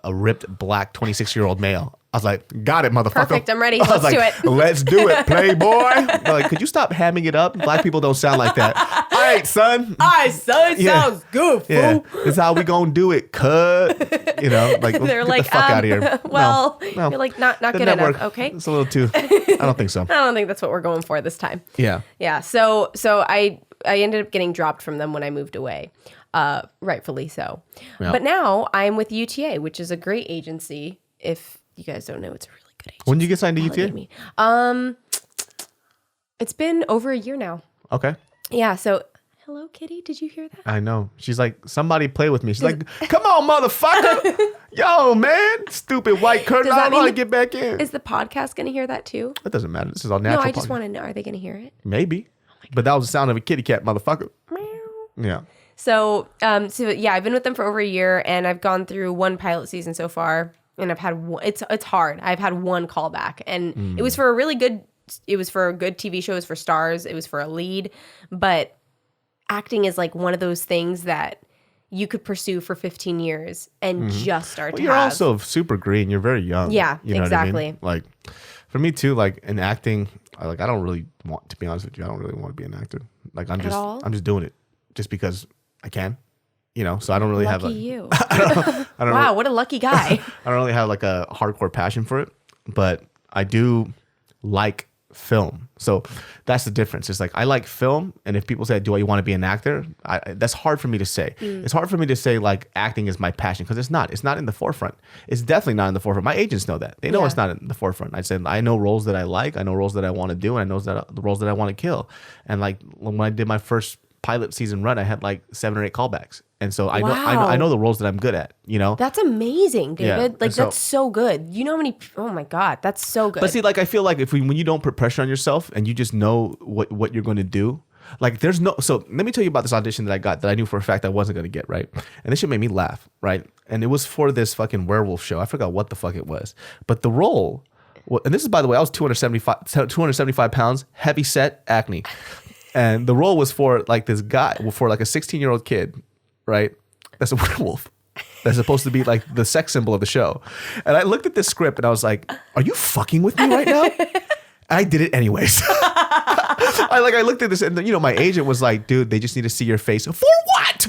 ripped black 26-year-old male. I was like, got it, motherfucker. Perfect, I'm ready. I was Let's do like, it. Let's do it, playboy. They're like, could you stop hamming it up? Black people don't sound like that. All right, son. All right, son, sounds good, fool. Yeah, this is how we gonna do it, cut. You know, like, They're get like, the fuck out of here. Well, No. you're like, not The good network, enough. Okay. it's a little too. I don't think so. I don't think that's what we're going for this time. Yeah. Yeah. So I ended up getting dropped from them when I moved away. Rightfully so. Yeah. But now I'm with UTA, which is a great agency. If you guys don't know, it's a really good agency. When did you get signed to Validate UTA? me. It's been over a year now. Okay. Yeah. So hello, Kitty. Did you hear that? I know. She's like, somebody play with me. She's like, come on, motherfucker. Yo, man. Stupid white curtain. I don't know how to get back in. Is the podcast going to hear that too? That doesn't matter. This is all natural. No, I just want to know. Are they going to hear it? Maybe. But that was the sound of a kitty cat, motherfucker. Meow. Yeah. So yeah, I've been with them for over a year, and I've gone through one pilot season so far, and I've had one. It's hard. I've had one callback, and it was for a really good. It was for a good TV show. It was for stars. It was for a lead, but acting is like one of those things that you could pursue for 15 years and just start to You're have. also super green. You're very young. Yeah, you know exactly. What I mean? Like, for me too, like in acting, I don't really want, to be honest with you, I don't really want to be an actor. Like I'm just doing it just because I can, you know. So I don't really have Lucky like you. I don't Wow, what a lucky guy. I don't really have like a hardcore passion for it, but I do like film. So that's the difference. It's like I like film, and if people say, "Do I want to be an actor?" That's hard for me to say. It's hard for me to say like acting is my passion because it's not. It's not in the forefront. It's definitely not in the forefront. My agents know that. They know it's not in the forefront. I said I know roles that I like. I know roles that I want to do, and I know the roles that I want to kill. And like when I did my first pilot season run, I had like 7 or 8 callbacks. And so I know the roles that I'm good at, you know? That's amazing, David. Yeah. Like, that's so good. You know how many, oh my God, that's so good. But see, like, I feel like when you don't put pressure on yourself and you just know what you're going to do, like there's no, so let me tell you about this audition that I got that I knew for a fact I wasn't going to get, right? And this shit made me laugh, right? And it was for this fucking werewolf show. I forgot what the fuck it was. But the role, and this is, by the way, I was 275 pounds, heavy set, acne. And the role was for like this guy, for like a 16-year-old kid, right? That's a werewolf. That's supposed to be like the sex symbol of the show. And I looked at this script and I was like, are you fucking with me right now? And I did it anyways. I looked at this and, you know, my agent was like, dude, they just need to see your face. For what?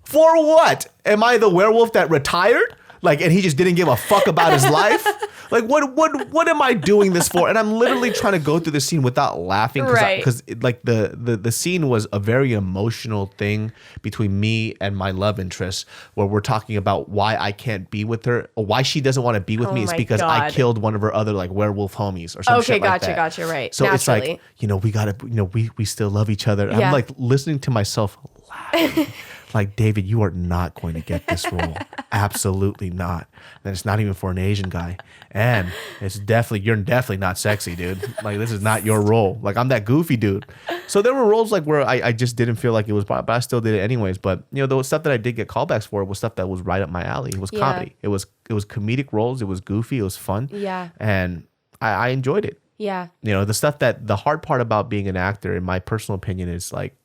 For what? Am I the werewolf that retired? Like, and he just didn't give a fuck about his life? Like, what am I doing this for? And I'm literally trying to go through the scene without laughing. Because like the scene was a very emotional thing between me and my love interest, where we're talking about why I can't be with her, or why she doesn't want to be with me. It's because I killed one of her other like werewolf homies or some shit like that. Gotcha, right. So it's like, you know, we gotta, you know, we still love each other. Yeah. I'm like listening to myself laughing. Like, David, you are not going to get this role. Absolutely not. And it's not even for an Asian guy. And you're definitely not sexy, dude. Like, this is not your role. Like, I'm that goofy dude. So there were roles like where I just didn't feel like it was, but I still did it anyways. But, you know, the stuff that I did get callbacks for was stuff that was right up my alley. It was comedy. It was comedic roles. It was goofy. It was fun. Yeah. And I enjoyed it. Yeah. You know, the hard part about being an actor, in my personal opinion, is like,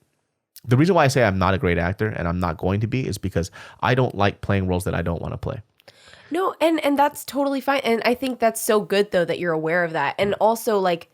the reason why I say I'm not a great actor and I'm not going to be is because I don't like playing roles that I don't want to play. No, and that's totally fine. And I think that's so good, though, that you're aware of that. And also, like,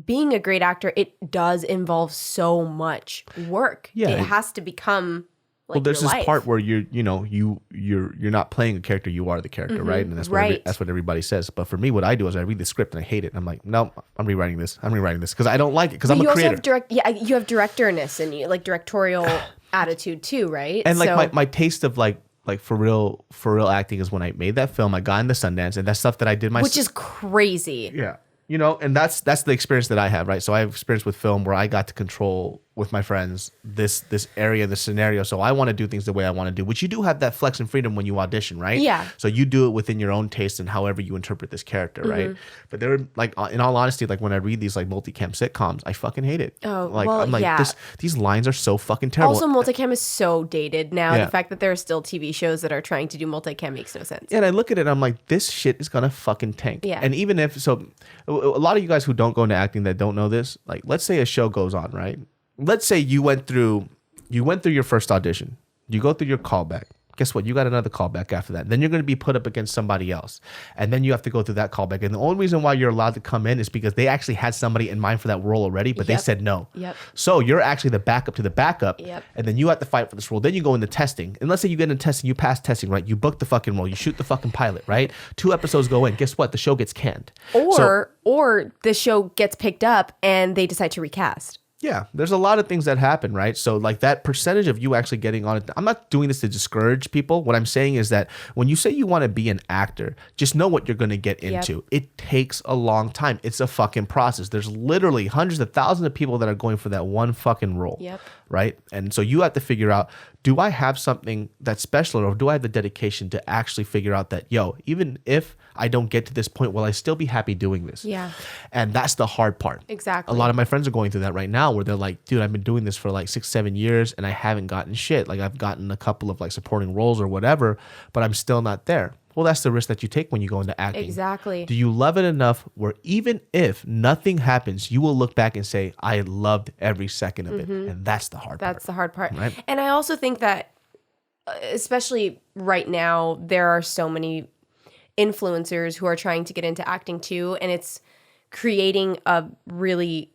being a great actor, it does involve so much work. Yeah. It has to become like, well, there's your this life. part where you're not playing a character, you are the character, right? And that's what everybody says. But for me, what I do is I read the script and I hate it. And I'm like, no, I'm rewriting this because I don't like it, because I'm a creator. You have directorness and you like directorial attitude too, right? And like my taste of like for real acting is when I made that film. I got into Sundance, and that's stuff that I did myself, which is crazy. Yeah. You know, and that's the experience that I have, right? So I have experience with film where I got to control with my friends this area, this scenario. So I want to do things the way I want to do, which you do have that flex and freedom when you audition, right? Yeah. So you do it within your own taste and however you interpret this character, right? But there, like, in all honesty, like when I read these like multicam sitcoms, I fucking hate it. Oh, like, well, I'm like, yeah. these lines are so fucking terrible. Also, multicam is so dated now. Yeah. The fact that there are still TV shows that are trying to do multicam makes no sense. And I look at it and I'm like, this shit is gonna fucking tank. Yeah. And even if so, a lot of you guys who don't go into acting that don't know this, like, let's say a show goes on, right? Let's say you went through your first audition, you go through your callback. Guess what? You got another callback after that. Then you're going to be put up against somebody else. And then you have to go through that callback. And the only reason why you're allowed to come in is because they actually had somebody in mind for that role already, but they said no. Yep. So you're actually the backup to the backup. Yep. And then you have to fight for this role. Then you go into testing. And let's say you get into testing, you pass testing, right? You book the fucking role. You shoot the fucking pilot, right? 2 episodes go in. Guess what? The show gets canned. Or the show gets picked up and they decide to recast. Yeah, there's a lot of things that happen, right? So like that percentage of you actually getting on it, I'm not doing this to discourage people. What I'm saying is that when you say you want to be an actor, just know what you're going to get into. It takes a long time. It's a fucking process. There's literally hundreds of thousands of people that are going for that one fucking role, right? And so you have to figure out, do I have something that's special, or do I have the dedication to actually figure out that, yo, even if I don't get to this point, will I still be happy doing this? Yeah. And that's the hard part. Exactly. A lot of my friends are going through that right now where they're like, dude, I've been doing this for like 6-7 years and I haven't gotten shit. Like I've gotten a couple of like supporting roles or whatever, but I'm still not there. Well, that's the risk that you take when you go into acting. Exactly. Do you love it enough where even if nothing happens, you will look back and say, I loved every second of it. And that's the hard part. That's the hard part. Right? And I also think that, especially right now, there are so many influencers who are trying to get into acting too. And it's creating a really,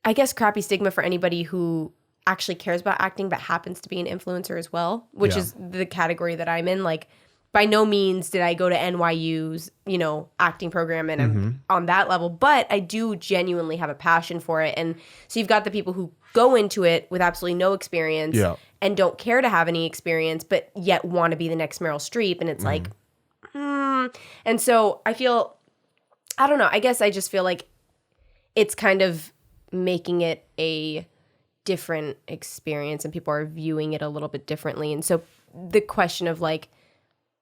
I guess, crappy stigma for anybody who actually cares about acting but happens to be an influencer as well, which is the category that I'm in. Like, by no means did I go to NYU's, acting program and I'm on that level, but I do genuinely have a passion for it. And so you've got the people who go into it with absolutely no experience and don't care to have any experience, but yet want to be the next Meryl Streep. And it's like, And so I feel, I don't know, I guess I just feel like it's kind of making it a different experience and people are viewing it a little bit differently. And so the question of like,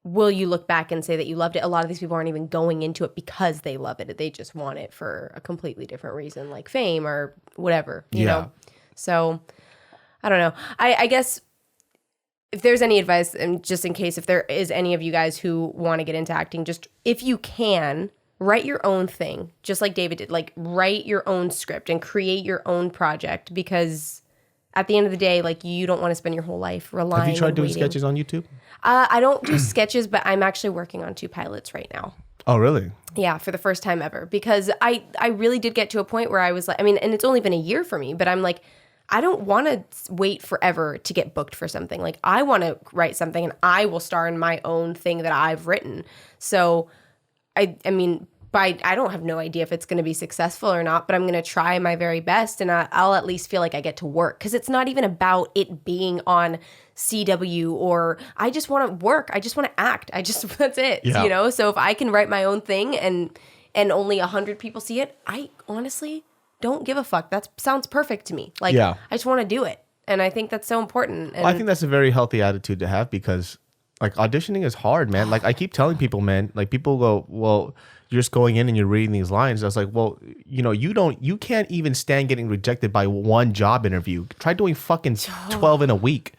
will you look back and say that you loved it? A lot of these people aren't even going into it because they love it. They just want it for a completely different reason, like fame or whatever, you know? So I don't know. I guess if there's any advice, and just in case if there is any of you guys who want to get into acting, just if you can, write your own thing, just like David did. Like, write your own script and create your own project, because at the end of the day, like, you don't want to spend your whole life relying on Have you tried doing waiting. sketches on YouTube? I don't do sketches, but I'm actually working on 2 pilots right now. Oh, really? Yeah, for the first time ever, because I really did get to a point where I was like, I mean, and it's only been a year for me, but I'm like, I don't want to wait forever to get booked for something. Like, I want to write something and I will star in my own thing that I've written. So I mean, I don't have no idea if it's going to be successful or not, but I'm going to try my very best, and I'll at least feel like I get to work, because it's not even about it being on CW, or I just want to work. I just want to act. That's it, you know? So if I can write my own thing and only 100 people see it, I honestly don't give a fuck. That sounds perfect to me. Like, I just want to do it. And I think that's so important. And I think that's a very healthy attitude to have, because like auditioning is hard, man. Like, I keep telling people, man, like, people go, well, you're just going in and you're reading these lines. I was like, well, you can't even stand getting rejected by 1 job interview. Try doing fucking 12 in a week,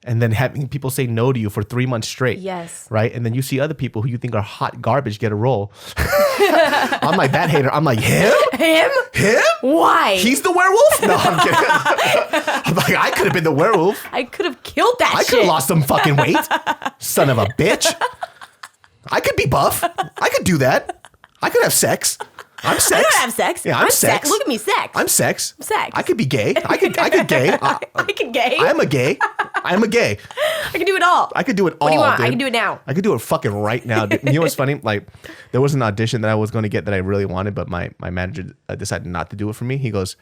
and then having people say no to you for 3 months straight. Yes. Right? And then you see other people who you think are hot garbage get a role. I'm like, that hater. I'm like, him? Him? Why? He's the werewolf? No, I'm kidding. I'm like, I could have been the werewolf. I could have killed that shit. I could have lost some fucking weight. Son of a bitch. I could be buff. I could do that. I could have sex. I'm sex. I don't have sex. Yeah, I'm sex. Look at me, sex. I'm sex. I'm sex. I could be gay. I could gay. I could gay. I'm a gay. I'm a gay. I can do it all. I could do it all. What do you want? Dude. I can do it now. I could do it fucking right now. Dude. You know what's funny? Like, there was an audition that I was going to get that I really wanted, but my manager decided not to do it for me. He goes,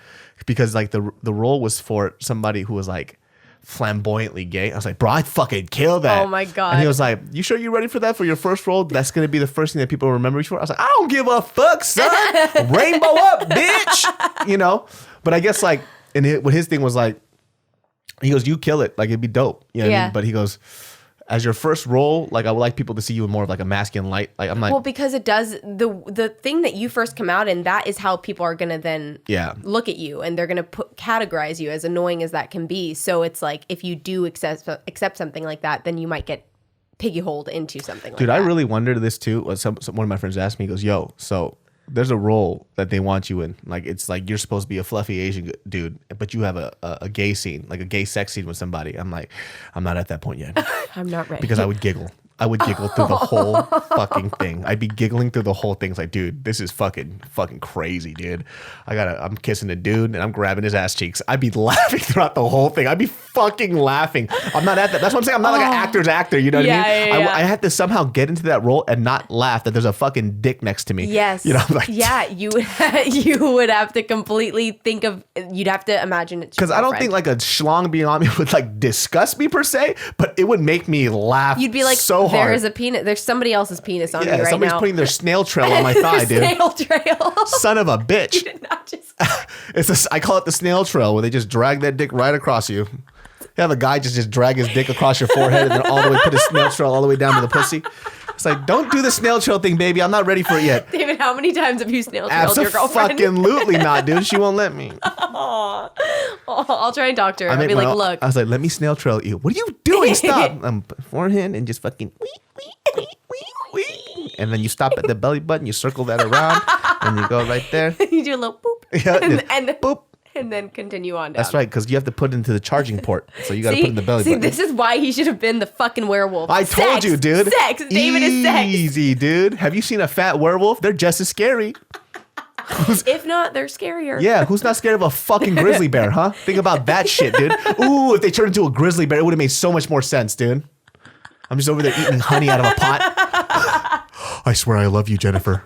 because like the role was for somebody who was like flamboyantly gay. I was like, bro, I'd fucking kill that. Oh my God. And he was like, you sure you're ready for that for your first role? That's going to be the first thing that people remember you for? I was like, I don't give a fuck, son. Rainbow up, bitch. You know? But I guess like what his thing was like, he goes, you kill it. Like, it'd be dope. You know what I mean? But he goes, as your first role, like, I would like people to see you in more of like a masculine light. Like, I'm like, well, because it does the thing that you first come out in, that is how people are gonna then look at you, and they're gonna categorize you, as annoying as that can be. So it's like, if you do accept something like that, then you might get piggyholed into something like that. Dude, I really wondered this too. One of my friends asked me, he goes, yo, so there's a role that they want you in. Like, it's like you're supposed to be a fluffy Asian dude, but you have a gay scene, like a gay sex scene with somebody. I'm like, I'm not at that point yet. I'm not ready. Because I would giggle. I would giggle through the whole fucking thing. I'd be giggling through the whole thing. It's like, dude, this is fucking crazy, dude. I'm kissing a dude and I'm grabbing his ass cheeks. I'd be laughing throughout the whole thing. I'd be fucking laughing. I'm not at that. That's what I'm saying. I'm not like an actor's actor. You know what I mean? I had to somehow get into that role and not laugh that there's a fucking dick next to me. Yes. You know, like, you would have to completely think of. You'd have to imagine it. Because I don't think like a schlong being on me would like disgust me per se, but it would make me laugh. You'd be like, so hard. There is a penis. There's somebody else's penis on me right now. Somebody's putting their snail trail on my thigh, dude. Snail trail. Son of a bitch. You did not just. I call it the snail trail, where they just drag that dick right across you. You have a guy just drag his dick across your forehead and then all the way put his snail trail all the way down to the pussy. It's like, don't do the snail trail thing, baby. I'm not ready for it yet. David, how many times have you snail trailed your girlfriend? Absolutely not, dude. She won't let me. I'll try and talk to her. I'll be like, look. I was like, let me snail trail you. What are you doing? Stop. Forehand and just fucking and then you stop at the belly button, you circle that around, and you go right there. You do a little boop. Yeah, and then boop. And then continue on down. That's right, because you have to put it into the charging port. So you got to put it in the belly button. This is why he should have been the fucking werewolf. I told you, dude. Sex. David is sex. Easy, dude. Have you seen a fat werewolf? They're just as scary. If not, they're scarier. Yeah, who's not scared of a fucking grizzly bear, huh? Think about that shit, dude. Ooh, if they turned into a grizzly bear, it would have made so much more sense, dude. I'm just over there eating honey out of a pot. I swear I love you, Jennifer.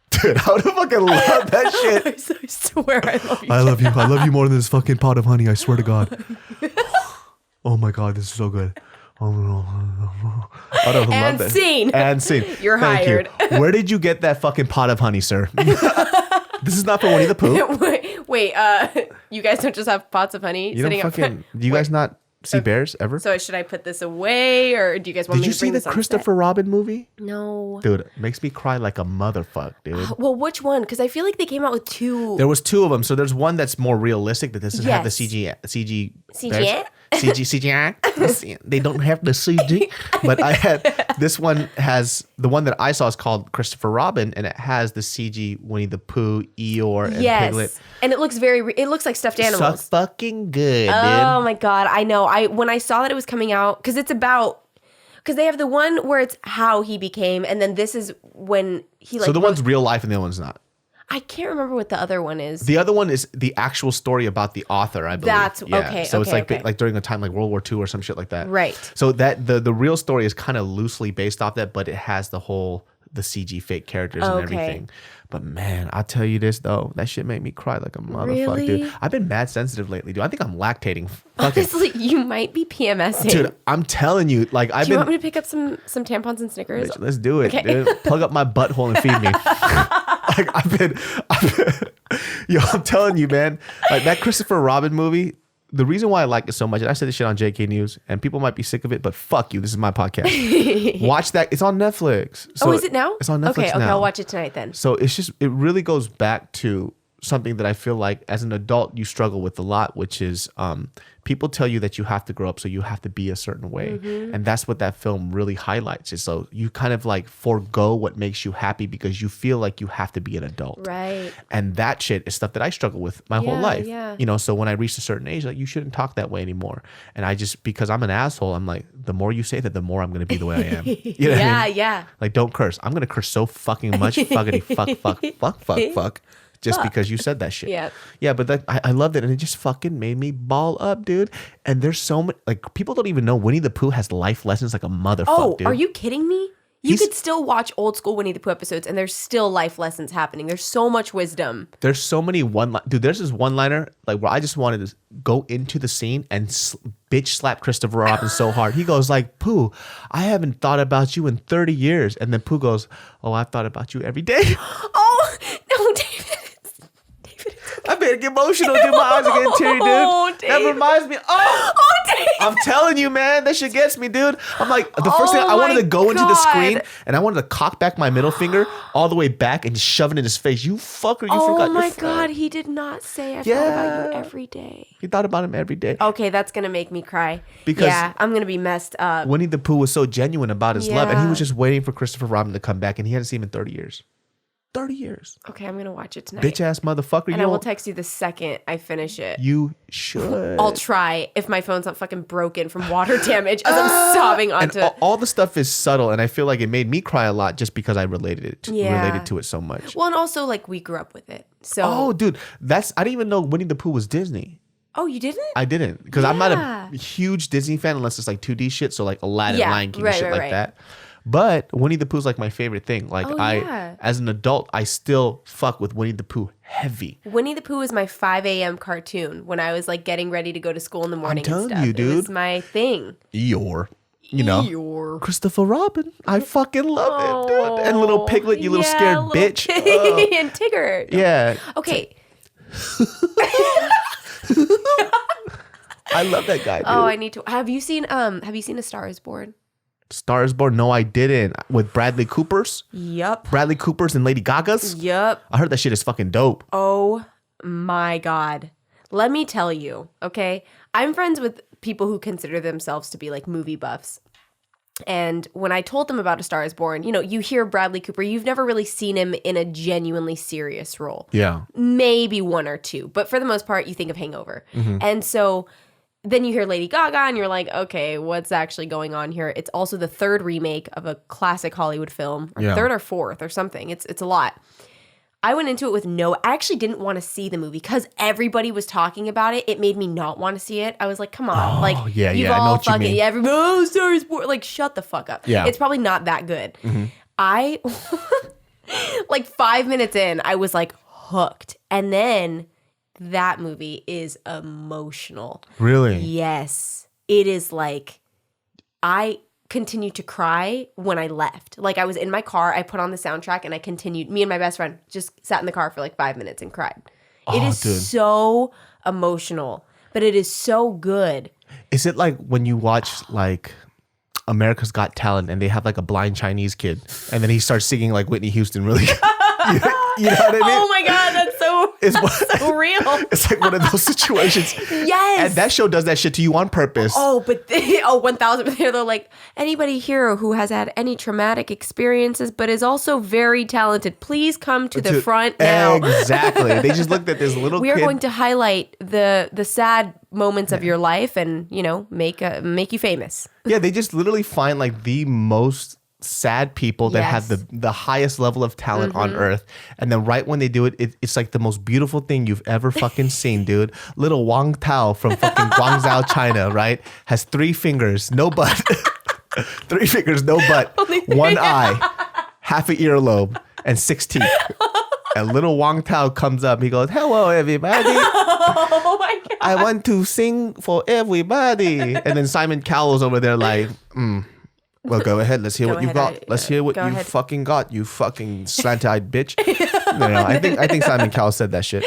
Dude, I would have fucking loved that shit. I swear I love you. I love you. I love you more than this fucking pot of honey. I swear to God. Oh my God, this is so good. I don't love that. Scene. And scene. You're hired. You. Where did you get that fucking pot of honey, sir? This is not for Winnie the Pooh. Wait, you guys don't just have pots of honey sitting up front? Do you guys not see bears ever? So should I put this away, or do you guys want me to bring this on? Did you see the Christopher Robin movie? No. Dude, it makes me cry like a motherfucker, dude. Well, which one? Because I feel like they came out with two. There was two of them. So there's one that's more realistic, that this is have the CG CGI? CGI. They don't have the CG. But I had this one has the one that I saw is called Christopher Robin, and it has the CG Winnie the Pooh, Eeyore, and Piglet. And it looks it looks like stuffed animals. So fucking good, dude. Oh my God, I know. When I saw that it was coming out, because they have the one where it's how he became, and then this is when he like. So the one's real life and the other one's not. I can't remember what the other one is. The other one is the actual story about the author, I believe. That's okay. So it's okay. like during a time like World War II or some shit like that. Right. So that the real story is kind of loosely based off that, but it has the CG fake characters and everything. But man, I'll tell you this though, that shit made me cry like a motherfucker, dude. I've been mad sensitive lately, dude. I think I'm lactating. Honestly, you might be PMSing. Dude, I'm telling you, like Do you want me to pick up some tampons and Snickers? Bitch, let's do it, dude. Plug up my butthole and feed me. Like I've been, I'm telling you, man. Like that Christopher Robin movie, the reason why I like it so much, and I said this shit on JK News, and people might be sick of it, but fuck you. This is my podcast. Watch that. It's on Netflix. So is it now? It's on Netflix now. Okay, I'll watch it tonight then. So it really goes back to something that I feel like as an adult you struggle with a lot, which is people tell you that you have to grow up, so you have to be a certain way. Mm-hmm. And that's what that film really highlights, is so you kind of like forego what makes you happy because you feel like you have to be an adult. Right. And that shit is stuff that I struggle with my whole life. Yeah. You know, so when I reached a certain age, like, you shouldn't talk that way anymore. And I just, because I'm an asshole, I'm like, the more you say that, the more I'm going to be the way I am. You know what I mean? Yeah. Like, don't curse. I'm going to curse so fucking much. Fuckity fuck. Just because you said that shit. Yeah, but I loved it, and it just fucking made me ball up, dude. And there's so many, like, people don't even know Winnie the Pooh has life lessons like a motherfucker, dude. Are you kidding me? You could still watch old school Winnie the Pooh episodes, and there's still life lessons happening. There's so much wisdom. There's so many dude, there's this one-liner, like, where I just wanted to go into the scene and bitch slap Christopher Robin so hard. He goes like, Pooh, I haven't thought about you in 30 years. And then Pooh goes, oh, I've thought about you every day. Oh, no, David. I better get emotional, dude. My eyes are getting teary, dude. Oh, Dave. That reminds me. Dave. I'm telling you, man, that shit gets me, dude. I'm like, the first thing I wanted to go into the screen and I wanted to cock back my middle finger all the way back and just shove it in his face. You fucker, you forgot. Oh my God, he did not say I thought about you every day. He thought about him every day. Okay, that's gonna make me cry. Because I'm gonna be messed up. Winnie the Pooh was so genuine about his love, and he was just waiting for Christopher Robin to come back, and he hadn't seen him in 30 years. 30 years. Okay, I'm gonna watch it tonight. Bitch ass motherfucker. And I will text you the second I finish it. You should. I'll try if my phone's not fucking broken from water damage as I'm sobbing onto it. All the stuff is subtle, and I feel like it made me cry a lot just because I related to it so much. Well, and also like we grew up with it. So oh, dude, I didn't even know Winnie the Pooh was Disney. Oh, you didn't? I didn't, because I'm not a huge Disney fan unless it's like 2D shit, so like Aladdin, Lion King, shit like that. But Winnie the Pooh is like my favorite thing. Like as an adult, I still fuck with Winnie the Pooh heavy. Winnie the Pooh was my 5 a.m. cartoon when I was like getting ready to go to school in the morning. I'm telling you, dude. It was my thing. Christopher Robin. I fucking love it, dude. And little Piglet, you little scared bitch. And Tigger. Yeah. Okay. I love that guy, dude. Oh, I need to. Have you seen A Star Is Born? Star Is Born? No, I didn't. With Bradley Cooper's? Yep. Bradley Cooper's and Lady Gaga's? Yep. I heard that shit is fucking dope. Oh my God. Let me tell you, okay? I'm friends with people who consider themselves to be like movie buffs. And when I told them about A Star Is Born, you hear Bradley Cooper, you've never really seen him in a genuinely serious role. Yeah. Maybe one or two, but for the most part, you think of Hangover. Mm-hmm. And so then you hear Lady Gaga and you're like, okay, what's actually going on here? It's also the third remake of a classic Hollywood film, or third or fourth or something. It's a lot. I went into it with I actually didn't want to see the movie because everybody was talking about it. It made me not want to see it. I was like, come on. You've all fucking, everybody, Star Is Born. Like, shut the fuck up. Yeah. It's probably not that good. Mm-hmm. I, like 5 minutes in, I was like hooked. And then that movie is emotional. Really? Yes. It is like, I continued to cry when I left. Like I was in my car, I put on the soundtrack and I continued. Me and my best friend just sat in the car for like 5 minutes and cried. It is so emotional, but it is so good. Is it like when you watch like America's Got Talent and they have like a blind Chinese kid and then he starts singing like Whitney Houston really you know what I mean? Oh my God, that's so real. It's like one of those situations. Yes. And that show does that shit to you on purpose. Oh, but 1,000%. They're like, anybody here who has had any traumatic experiences but is also very talented, please come to the front now. Exactly. They just looked at this little kid. We are going to highlight the sad moments of your life and, make you famous. Yeah, they just literally find like the most sad people that have the highest level of talent on earth, and then right when they do it, it's like the most beautiful thing you've ever fucking seen, dude. Little Wang Tao from fucking Guangzhou, China, right, has 3 fingers, no butt. 3 fingers, no butt, 1 eye, half an earlobe, and 6 teeth. And little Wang Tao comes up, he goes, hello everybody. Oh my God. I want to sing for everybody. And then Simon Cowell's over there like, well, go ahead. Let's hear what you got. Let's hear what you fucking got, you fucking slant-eyed bitch. No, I think Simon Cowell said that shit.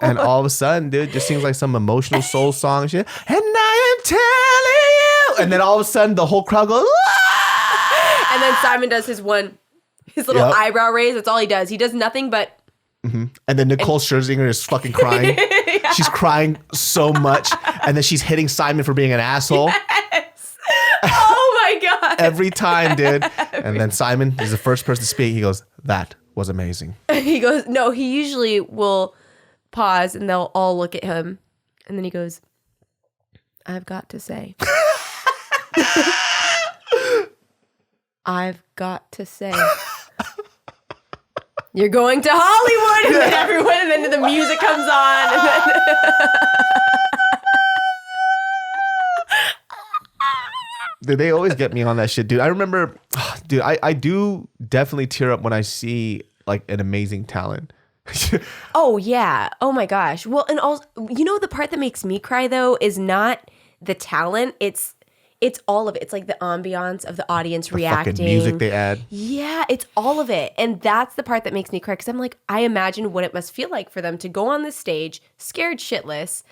And all of a sudden, dude, just sings like some emotional soul song and shit. And I am telling you. And then all of a sudden, the whole crowd goes, ah! And then Simon does his little eyebrow raise. That's all he does. He does nothing but. Mm-hmm. And then Nicole Scherzinger is fucking crying. Yeah. She's crying so much. And then she's hitting Simon for being an asshole. Yes. Oh my God. Every time, dude. And then Simon is the first person to speak. He goes, that was amazing. He goes, no, he usually will pause and they'll all look at him. And then he goes, I've got to say. I've got to say. You're going to Hollywood. And then everyone, and then the music comes on. And then Dude, they always get me on that shit, dude. I remember, dude, I do definitely tear up when I see like an amazing talent. Oh, yeah. Oh, my gosh. Well, and also, the part that makes me cry, though, is not the talent. It's it's all of it. It's like the ambiance of the audience the reacting. fucking music they add. Yeah, it's all of it. And that's the part that makes me cry because I'm like, I imagine what it must feel like for them to go on this stage, scared shitless,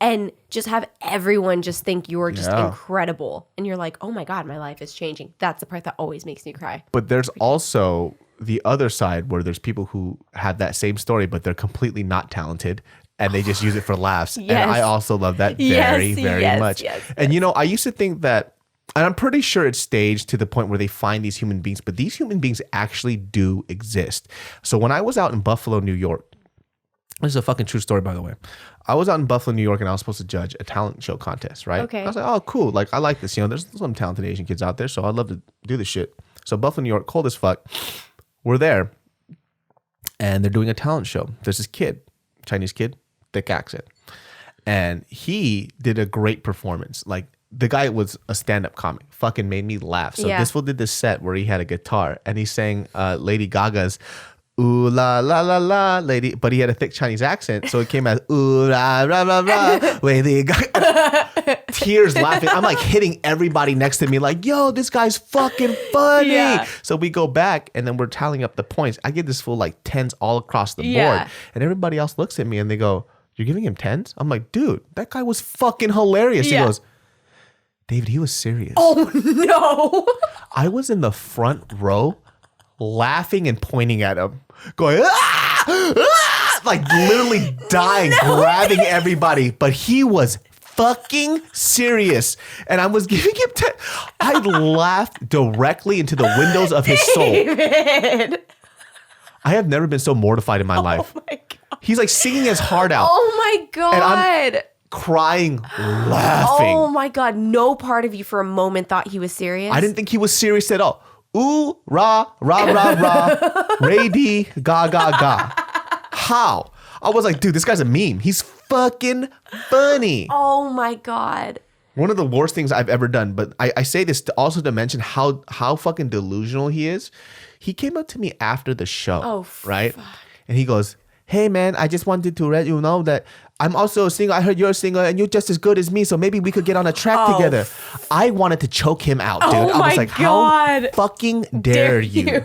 and just have everyone just think you're just incredible. And you're like, oh my God, my life is changing. That's the part that always makes me cry. But there's also the other side where there's people who have that same story, but they're completely not talented. And they just use it for laughs. Yes. And I also love that very, very much. And you know, I used to think that, and I'm pretty sure it's staged to the point where they find these human beings, but these human beings actually do exist. So when I was out in Buffalo, New York, this is a fucking true story, by the way. I was out in Buffalo, New York, and I was supposed to judge a talent show contest, right? Okay. I was like, oh, cool. Like, I like this. You know, there's some talented Asian kids out there, so I'd love to do this shit. So Buffalo, New York, cold as fuck. We're there, and they're doing a talent show. There's this kid, Chinese kid, thick accent. And he did a great performance. Like, the guy was a stand-up comic. Fucking made me laugh. So this fool did this set where he had a guitar, and he sang Lady Gaga's ooh la la la la lady, but he had a thick Chinese accent, so it came as ooh la la la la Lady Gaga. Tears laughing. I'm like hitting everybody next to me, like, yo, this guy's fucking funny. Yeah. So we go back and then we're tallying up the points. I give this fool like 10s all across the board, and everybody else looks at me and they go, "You're giving him 10s?" I'm like, dude, that guy was fucking hilarious. He goes, "David, he was serious." Oh no. I was in the front row laughing and pointing at him, going, ah! Ah! Like literally dying, grabbing everybody. But he was fucking serious. And I was giving him I laughed directly into the windows of his soul. David. I have never been so mortified in my life. Oh my God. He's like singing his heart out. Oh my God. And I'm crying, laughing. Oh my God. No part of you for a moment thought he was serious? I didn't think he was serious at all. Ooh, rah, rah, rah, rah, Ray-D, ga, ga, ga. How? I was like, dude, this guy's a meme. He's fucking funny. Oh my God. One of the worst things I've ever done, but I say this to mention how fucking delusional he is. He came up to me after the show, right? Fuck. And he goes, "Hey man, I just wanted to let you know that I'm also a singer. I heard you're a singer and you're just as good as me, so maybe we could get on a track together." I wanted to choke him out, dude. I was like, God. How fucking dare you?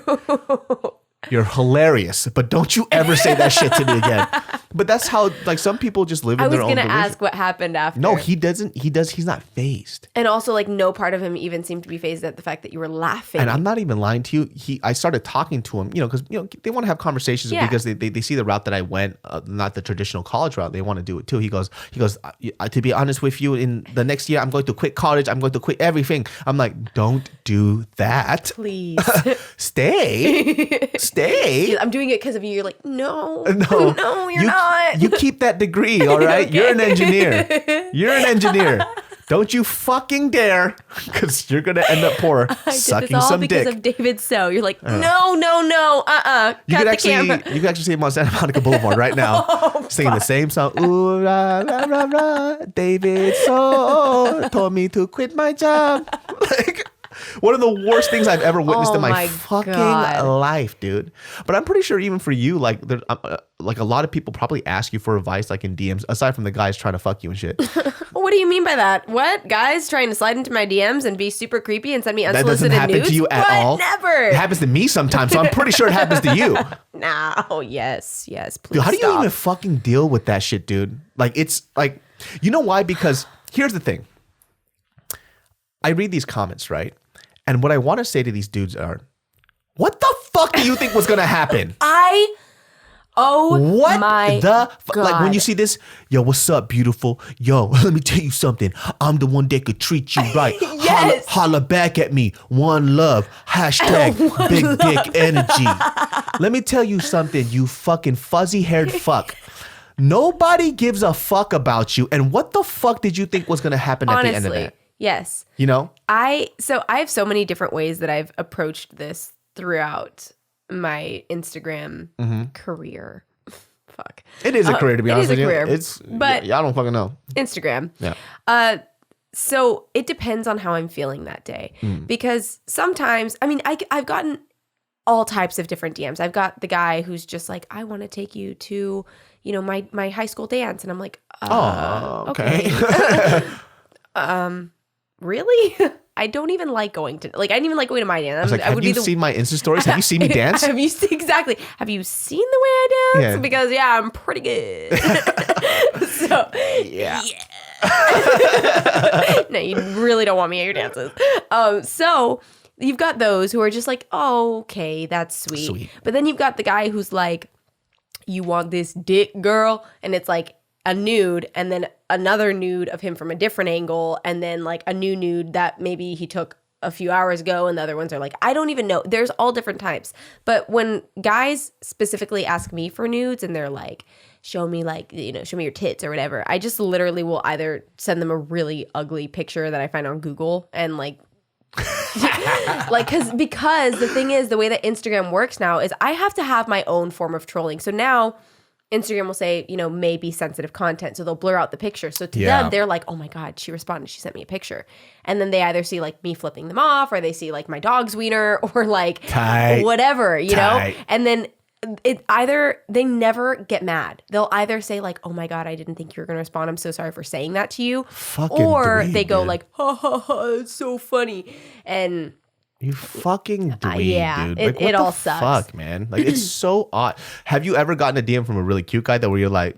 You're hilarious, but don't you ever say that shit to me again. But that's how, like, some people just live in their own delusion. I was going to ask what happened after. No, he doesn't. He's not fazed. And also, like, no part of him even seemed to be fazed at the fact that you were laughing. And I'm not even lying to you. I started talking to him, because they want to have conversations because they see the route that I went, not the traditional college route. They want to do it too. He goes, to be honest with you, in the next year, I'm going to quit college. I'm going to quit everything. I'm like, don't do that. Please. Stay. I'm doing it because of you. You're like, no, you're not. You keep that degree, all right? Okay. You're an engineer. Don't you fucking dare, because you're going to end up poor sucking some dick. Because of David So. You're like, no. You could actually see him on Santa Monica Boulevard right now, singing the same song. Ooh, rah, rah, rah, rah. David So told me to quit my job. Like, one of the worst things I've ever witnessed in my fucking life, dude. But I'm pretty sure even for you, like, like a lot of people probably ask you for advice, like in DMs, aside from the guys trying to fuck you and shit. What do you mean by that? What? Guys trying to slide into my DMs and be super creepy and send me unsolicited nudes? That doesn't happen to you at all? Never. It happens to me sometimes, so I'm pretty sure it happens to you. No, yes, please dude, how do you even fucking deal with that shit, dude? Like, it's like, you know why? Because here's the thing. I read these comments, right? And what I want to say to these dudes are, what the fuck do you think was going to happen? What my God. Like, when you see this, yo, what's up, beautiful? Yo, let me tell you something. I'm the one that could treat you right. Yes. Holla back at me. One love. Hashtag big dick energy. Let me tell you something, you fucking fuzzy-haired fuck. Nobody gives a fuck about you. And what the fuck did you think was going to happen at the end of that? Yes. You know? I have so many different ways that I've approached this throughout my Instagram career. Fuck. It is a career, to be honest with you. But I don't fucking know. Instagram. Yeah. So it depends on how I'm feeling that day. Because sometimes, I mean, I've gotten all types of different DMs. I've got the guy who's just like, I want to take you to, my high school dance. And I'm like, okay. really? I don't even like going to, like, I didn't even like going to my dance. I was like, have you seen my Insta stories? Have you seen me dance? Have you seen, exactly. Have you seen the way I dance? Yeah. Because, yeah, I'm pretty good. So, Yeah. No, you really don't want me at your dances. So you've got those who are just like, oh, okay, that's sweet. But then you've got the guy who's like, you want this dick, girl? And it's like a nude and then another nude of him from a different angle and then like a new nude that maybe he took a few hours ago and the other ones are like, I don't even know. There's all different types. But when guys specifically ask me for nudes and they're like, show me like, you know, show me your tits or whatever, I just literally will either send them a really ugly picture that I find on Google and like like because the thing is, the way that Instagram works now is I have to have my own form of trolling. So now Instagram will say, you know, maybe sensitive content. So they'll blur out the picture. So to them, they're like, oh my God, she responded. She sent me a picture. And then they either see like me flipping them off or they see like my dog's wiener or like whatever, you know? And then it either, they never get mad. They'll either say like, oh my God, I didn't think you were going to respond. I'm so sorry for saying that to you. Or they go like, ha ha ha, it's so funny. And you fucking dweeb, yeah, dude. Like, it all sucks. Fuck, man. Like, it's so odd. Have you ever gotten a DM from a really cute guy that where you're like,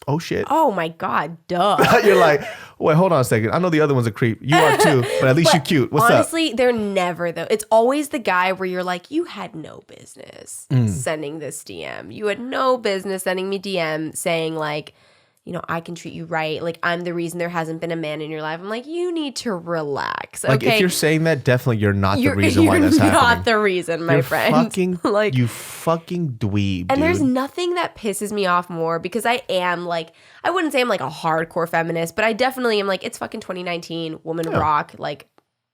oh shit? Oh my God, duh. You're like, wait, hold on a second. I know the other one's a creep. You are too, but at least you're cute. What's honestly, they're never though. It's always the guy where you're like, you had no business sending this DM. You had no business sending me DM saying like, you know, I can treat you right. Like, I'm the reason there hasn't been a man in your life. I'm like, you need to relax. Okay? Like, if you're saying that, definitely you're not the reason why that's happening. You're not the reason, my friend. Like, you fucking dweeb, and dude. there's nothing that pisses me off more because I am like, I wouldn't say I'm like a hardcore feminist, but I definitely am like, it's fucking 2019, woman rock. Like,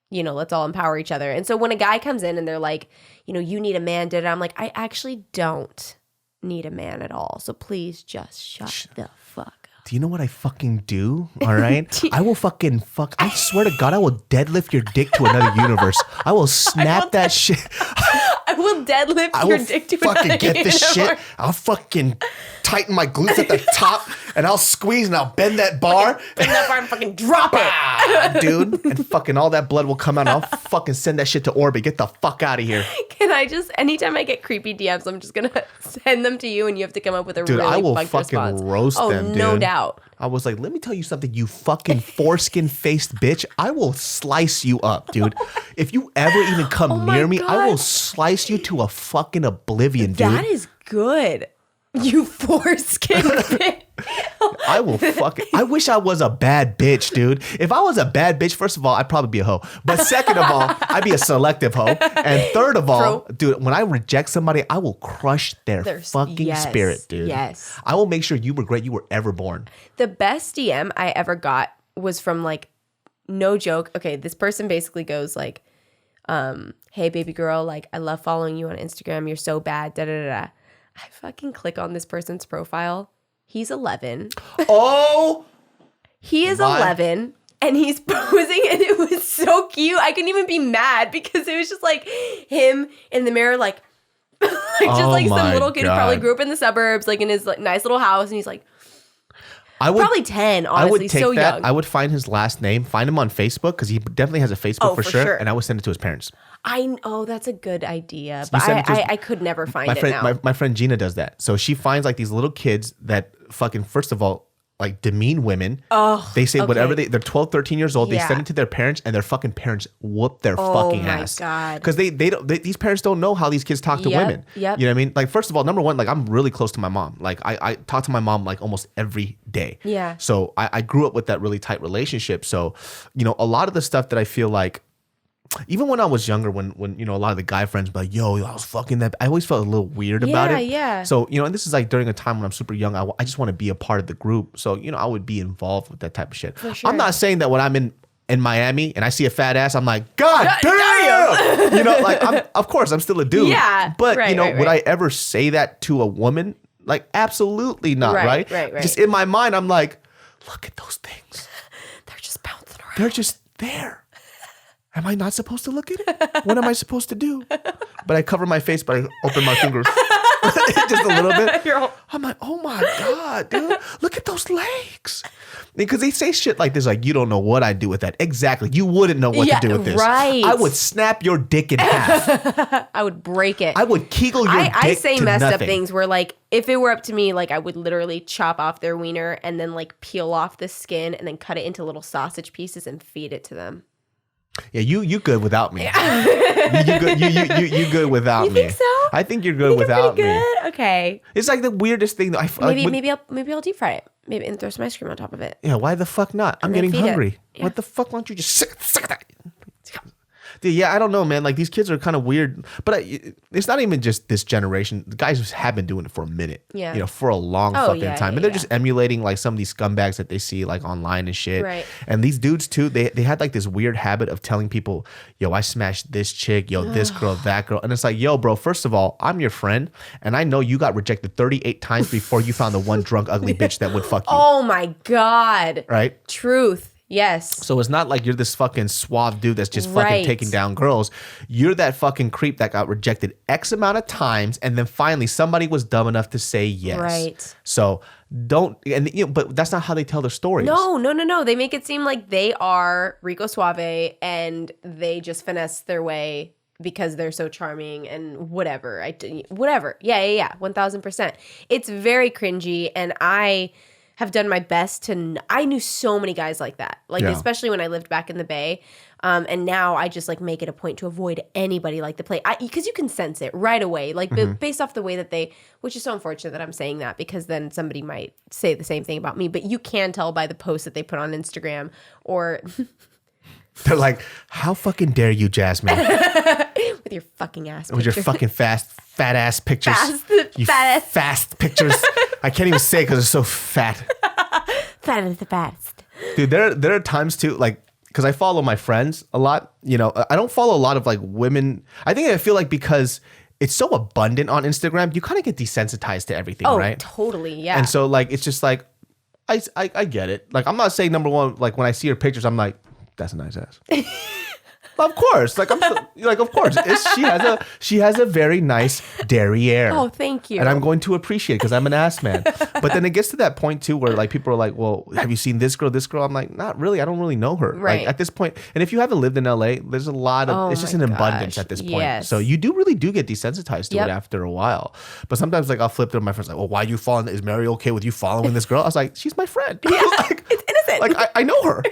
you know, let's all empower each other. And so when a guy comes in and they're like, you know, you need a man, I'm like, I actually don't need a man at all. So please just shut the fuck up. Do you know what I fucking do? All right. I will fucking I swear to God, I will deadlift your dick to another universe. I will snap that shit. I will deadlift your dick to another universe. I will fucking get this shit. I'll fucking tighten my glutes at the top and I'll squeeze and I'll bend that bar. Bend that bar and fucking drop it. Dude. And fucking all that blood will come out and I'll fucking send that shit to orbit. Get the fuck out of here. Can I just, anytime I get creepy DMs, I'm just going to send them to you and you have to come up with a really I will fucked fucking response. roast them, dude. No doubt. I was like, let me tell you something, you fucking foreskin-faced bitch. I will slice you up, dude. If you ever even come near me, I will slice you to a fucking oblivion, dude. That is good. You foreskin bitch. I will I wish I was a bad bitch, dude. If I was a bad bitch, first of all, I'd probably be a hoe. But second of all, I'd be a selective hoe. And third of all, dude, when I reject somebody, I will crush their fucking spirit, dude. Yes. I will make sure you regret you were ever born. The best DM I ever got was from like, no joke. Okay, this person basically goes like, hey, baby girl, like, I love following you on Instagram. You're so bad, da-da-da-da. I fucking click on this person's profile. He's 11. Oh! He is 11 and he's posing and it was so cute. I couldn't even be mad because it was just like him in the mirror, like, like some little kid who probably grew up in the suburbs, like in his like nice little house. And he's like, probably 10, honestly, I would take so that. young. I would find his last name, find him on Facebook because he definitely has a Facebook for sure, and I would send it to his parents. That's a good idea, but I could never find it now. My friend Gina does that. So she finds like these little kids that fucking, first of all, like demean women. Oh, they say whatever they're 12, 13 years old. They send it to their parents and their fucking parents whoop their fucking ass. Oh my God. Because these parents don't know how these kids talk to women. Yep. You know what I mean? Like, first of all, number one, like I'm really close to my mom. Like I talk to my mom like almost every day. Yeah. So I grew up with that really tight relationship. So, you know, a lot of the stuff that I feel like, even when I was younger, when you know, a lot of the guy friends be like, yo, I was fucking that, I always felt a little weird about it. Yeah. So, you know, and this is like during a time when I'm super young, I just want to be a part of the group. So, you know, I would be involved with that type of shit. For sure. I'm not saying that when I'm in Miami and I see a fat ass, I'm like, God damn! You know, like, of course, I'm still a dude. Yeah. But, you know, would I ever say that to a woman? Like, absolutely not, right? Right. Just in my mind, I'm like, look at those things. They're just bouncing around. They're just there. Am I not supposed to look at it? What am I supposed to do? But I cover my face, but I open my fingers. just a little bit. I'm like, oh my God, dude, look at those legs. Because they say shit like this, like, you don't know what I'd do with that. Exactly. You wouldn't know what to do with this. Right. I would snap your dick in half. I would break it. I would kegel your dick I say to messed nothing. up things where, like, if it were up to me, like, I would literally chop off their wiener and then, like, peel off the skin and then cut it into little sausage pieces and feed it to them. Yeah, you good without me. you good without me. You think so? I think you're good without me. Good? Okay. It's like the weirdest thing. Maybe I'll deep fry it. Maybe and throw some ice cream on top of it. Yeah, why the fuck not? I'm getting hungry. Yeah. What the fuck? Why don't you just suck that? Dude, yeah, I don't know, man. Like, these kids are kind of weird, but it's not even just this generation. The guys have been doing it for a minute, for a long fucking time, and they're just emulating like some of these scumbags that they see like online and shit. Right. And these dudes too, they had like this weird habit of telling people, "Yo, I smashed this chick. Yo, this girl, that girl," and it's like, "Yo, bro, first of all, I'm your friend, and I know you got rejected 38 times before you found the one drunk, ugly bitch that would fuck you." Oh my God! Right? Truth. Yes. So it's not like you're this fucking suave dude that's just fucking taking down girls. You're that fucking creep that got rejected X amount of times, and then finally somebody was dumb enough to say yes. Right. So don't, but that's not how they tell their stories. No. They make it seem like they are Rico Suave and they just finesse their way because they're so charming and whatever. Whatever. Yeah. 1000%. It's very cringy, and I have done my best to. I knew so many guys like that, especially when I lived back in the Bay, and now I just like make it a point to avoid anybody like the play, because you can sense it right away, like based off the way that they. Which is so unfortunate that I'm saying that, because then somebody might say the same thing about me. But you can tell by the posts that they put on Instagram or. They're like, "How fucking dare you, Jazmine?" With your fucking ass. With your fucking fat ass pictures. Fast pictures. I can't even say it because they're so fat. Fat is the best. Dude, there are times too, like, because I follow my friends a lot. I don't follow a lot of like women. I feel like because it's so abundant on Instagram, you kind of get desensitized to everything, right? Oh, totally, yeah. And so like, it's just like, I get it. Like, I'm not saying number one, like when I see her pictures, I'm like, that's a nice ass. Of course, like of course, she has a very nice derriere. Oh, thank you. And I'm going to appreciate it because I'm an ass man. But then it gets to that point too where like people are like, "Well, have you seen this girl? This girl?" I'm like, "Not really. I don't really know her." Right. Like, at this point, and if you haven't lived in LA, there's a lot of it's just an abundance at this point. Yes. So you really do get desensitized to it after a while. But sometimes like I'll flip to my friends like, "Well, why are you following? Is Mary okay with you following this girl?" I was like, "She's my friend." Yeah, it's innocent. Like I know her.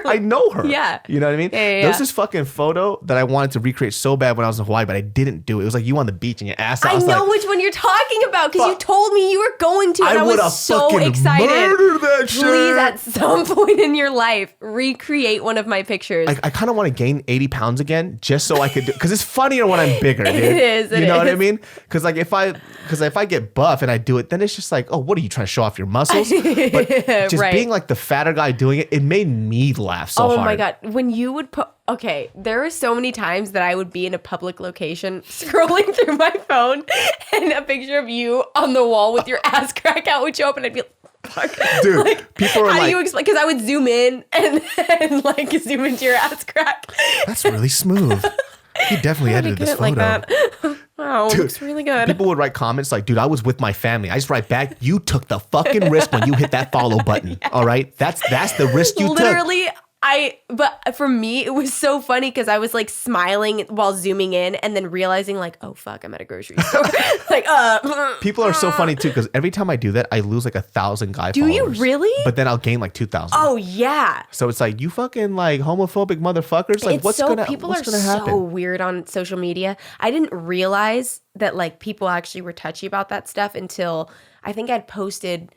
I know her. Yeah. You know what I mean? Yeah. There's this fucking photo that I wanted to recreate so bad when I was in Hawaii, but I didn't do it. It was like you on the beach and your ass out. I know which one you're talking about because you told me you were going to, and I was so excited. Murdered that shit. Please, at some point in your life, recreate one of my pictures. I kind of want to gain 80 pounds again just so I could do, because it's funnier when I'm bigger, dude. It is. You know what I mean? Because like if I get buff and I do it, then it's just like, oh, what are you trying to show off your muscles? But just being like the fatter guy doing it made me laugh so hard. Oh my God. When you would put, okay, there were so many times that I would be in a public location scrolling through my phone and a picture of you on the wall with your ass crack out would show up and I'd be like, fuck. Dude, like, people are how like, do you explain? Because I would zoom in and like zoom into your ass crack. That's really smooth. He definitely edited this photo. Like that. Wow, dude, looks really good. People would write comments like, dude, I was with my family. I just write back, you took the fucking risk when you hit that follow button. Yeah. All right? That's the risk you took. Literally, but for me, it was so funny because I was like smiling while zooming in and then realizing like, oh fuck, I'm at a grocery store. Like, people are so funny too because every time I do that, I lose like 1,000 guy followers. Do you really? But then I'll gain like 2,000. Oh yeah. So it's like, you fucking like homophobic motherfuckers. Like, people are so weird on social media. I didn't realize that like people actually were touchy about that stuff until I think I had posted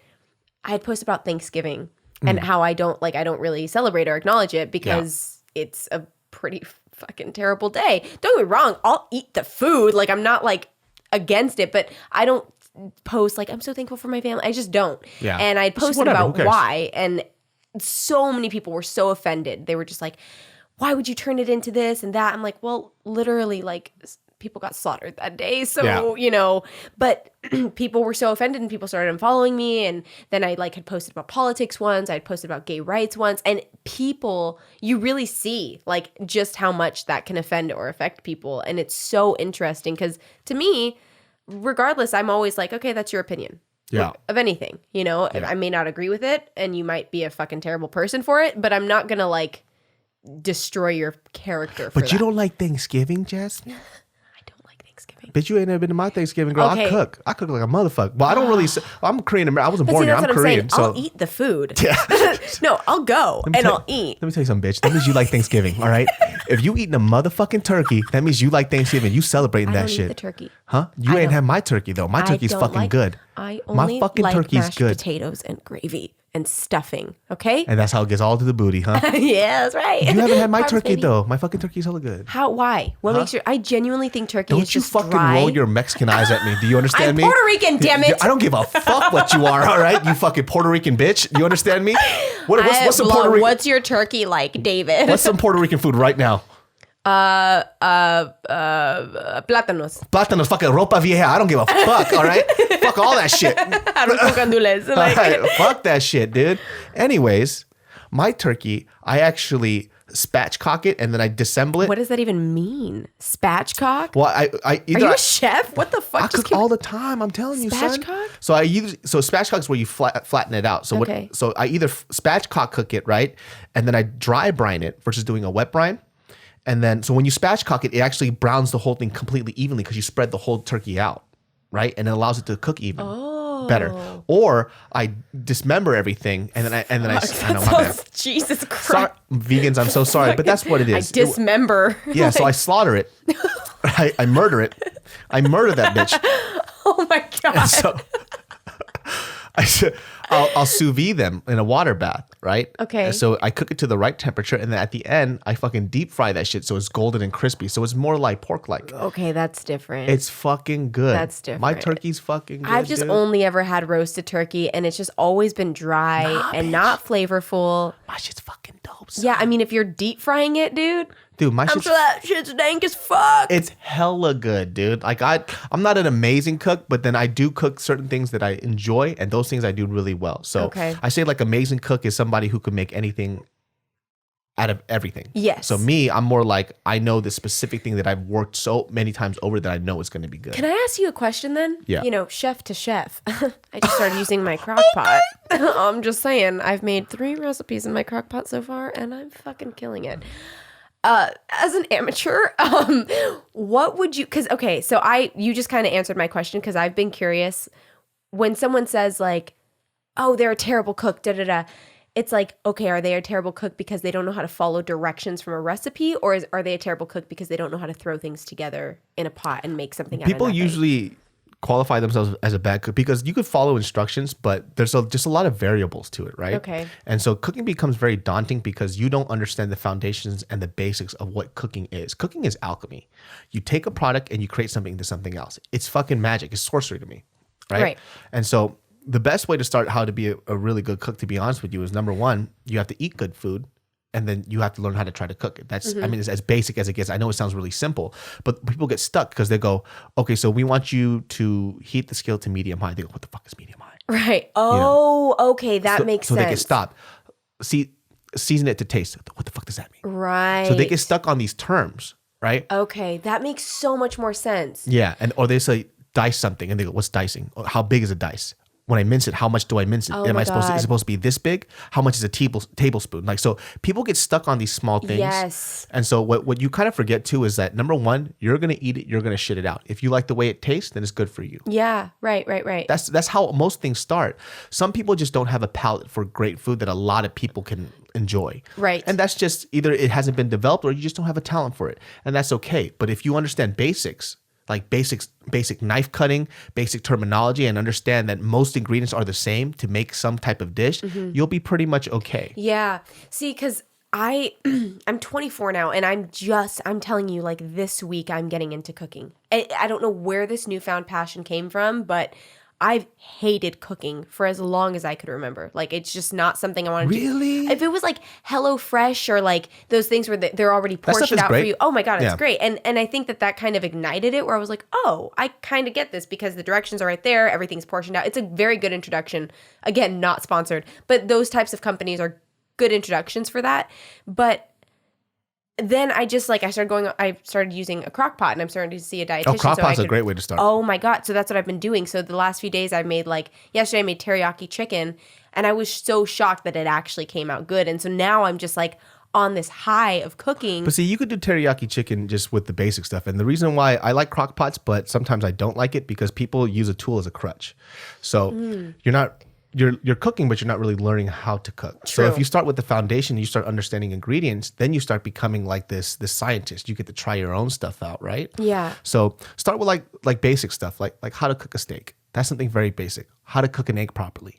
about Thanksgiving. And how I don't really celebrate or acknowledge it because it's a pretty fucking terrible day. Don't get me wrong, I'll eat the food. Like, I'm not like against it, but I don't post like, I'm so thankful for my family. I just don't. Yeah. And I posted about why, and so many people were so offended. They were just like, why would you turn it into this and that? I'm like, well, literally, like, people got slaughtered that day. So, you know, but people were so offended and people started unfollowing me. And then I like had posted about politics once. I had posted about gay rights once. And people, you really see like just how much that can offend or affect people. And it's so interesting because to me, regardless, I'm always like, okay, that's your opinion. Yeah. Of anything, you know, I may not agree with it and you might be a fucking terrible person for it, but I'm not going to like destroy your character for But you don't like Thanksgiving, Jasmine? I don't like Thanksgiving. Bitch, you ain't never been to my Thanksgiving, girl. Okay. I cook like a motherfucker. Well, I don't really. I'm Korean American. I wasn't born here. I'm Korean. So I'll eat the food. Yeah. No, I'll go and I'll eat. Let me tell you something, bitch. That means you like Thanksgiving, all right? If you eating a motherfucking turkey, that means you like Thanksgiving. You celebrating that Eat shit. the turkey. Huh? You ain't had my turkey though. My turkey's fucking good. I only my fucking like turkey's mashed good. potatoes and gravy and stuffing. Okay. And that's how it gets all to the booty, huh? Yeah, that's right. You haven't had my Carbs, turkey baby. though. My fucking turkey's hella good. How? Why? What makes you? I genuinely think turkey is Don't you just fucking dry. roll your Mexican eyes at me. Do you understand I'm me? Puerto Rican, damn it. I don't give a fuck what you are, all right? You fucking Puerto Rican bitch. You understand me? What's some Puerto Rican? What's your turkey like, David? What's some Puerto Rican food right now? Plátanos. Plátanos, fucking ropa vieja. I don't give a fuck, all right? Fuck all that shit. Arroz con gandules. Like, All right, fuck that shit, dude. Anyways, my turkey, I actually spatchcock it and then I disassemble it. what does that even mean? Spatchcock? Well, I Are you a chef? What the fuck? I cook all the time. I'm telling you, son. Spatchcock? So spatchcock is where you flatten it out. So Okay. so I either spatchcock cook it, right, and then I dry brine it versus doing a wet brine. And then so when you spatchcock it, it actually browns the whole thing completely evenly because you spread the whole turkey out, right, and it allows it to cook even better. Or I dismember everything and then I know my bad. Jesus Christ. Sorry, vegans, I'm so sorry, but that's what it I is. dismember. Yeah, so I slaughter it. I murder it. I murder that bitch. Oh my God. So I'll sous vide them in a water bath, right? Okay. And so I cook it to the right temperature, and then at the end, I fucking deep fry that shit so it's golden and crispy. So it's more like pork-like. Okay, that's different. It's fucking good. That's different. My turkey's fucking good. I've just dude. only ever had roasted turkey, and it's just always been dry and not flavorful. My shit's fucking dope. Son. Yeah, I mean, if you're deep frying it, dude, Dude, my I'm shit's sure that shit's dank as fuck. it's hella good, dude. Like I'm not an amazing cook, but then I do cook certain things that I enjoy, and those things I do really well. So Okay. I say like amazing cook is somebody who can make anything out of everything. Yes. So me, I'm more like I know the specific thing that I've worked so many times over that I know is going to be good. Can I ask you a question then? Yeah. You know, chef to chef. I just started using my crock pot. I'm just saying, I've made 3 recipes in my crock pot so far, and I'm fucking killing it. As an amateur, what would you, cause okay, so you just kind of answered my question cause I've been curious when someone says like, oh, they're a terrible cook, da da da. It's like, okay, are they a terrible cook because they don't know how to follow directions from a recipe, or are they a terrible cook because they don't know how to throw things together in a pot and make something out of People nothing? usually qualify themselves as a bad cook because you could follow instructions, but there's just a lot of variables to it, right? Okay. And so cooking becomes very daunting because you don't understand the foundations and the basics of what cooking is. Cooking is alchemy. You take a product and you create something into something else. It's fucking magic. It's sorcery to me, right? Right. And so the best way to start how to be a really good cook, to be honest with you, is number one, you have to eat good food. And then you have to learn how to try to cook it. That's, I mean, it's as basic as it gets. I know it sounds really simple, but people get stuck because they go, okay, so we want you to heat the skillet to medium high. They go, what the fuck is medium high? Right. Oh, okay. That makes sense. So they get stopped. Season it to taste. What the fuck does that mean? Right. So they get stuck on these terms, right? Okay. That makes so much more sense. Yeah. Or they say dice something and they go, what's dicing? Or how big is a dice? When I mince it, how much do I mince it? Oh Am my I supposed to, God. is it supposed to be this big? How much is a tablespoon? Like, so people get stuck on these small things. Yes. And so what you kind of forget too is that number one, you're going to eat it, you're going to shit it out. If you like the way it tastes, then it's good for you. Yeah. Right. That's how most things start. Some people just don't have a palate for great food that a lot of people can enjoy. Right. And that's just either it hasn't been developed or you just don't have a talent for it. And that's okay. But if you understand basics, like basic knife cutting, basic terminology, and understand that most ingredients are the same to make some type of dish, you'll be pretty much okay. Yeah. See, because I'm 24 now, and I'm telling you, like this week I'm getting into cooking. I don't know where this newfound passion came from, but I've hated cooking for as long as I could remember. Like, it's just not something I want to do. Really? If it was like HelloFresh or like those things where they're already stuff portioned is out great. for you. Oh my God, it's Yeah. great. And I think that kind of ignited it where I was like, oh, I kind of get this because the directions are right there. Everything's portioned out. It's a very good introduction. Again, not sponsored, but those types of companies are good introductions for that. But then I started using a crock pot, and I'm starting to see a dietitian. Oh, crock pot's a great way to start. Oh my God. So that's what I've been doing. So the last few days I made yesterday I made teriyaki chicken, and I was so shocked that it actually came out good. And so now I'm just like on this high of cooking. But see, you could do teriyaki chicken just with the basic stuff. And the reason why I like crock pots, but sometimes I don't like it because people use a tool as a crutch. So you're cooking, but you're not really learning how to cook. True. So if you start with the foundation, you start understanding ingredients, then you start becoming like this scientist. You get to try your own stuff out, right? Yeah. So start with like basic stuff, like how to cook a steak. That's something very basic. How to cook an egg properly.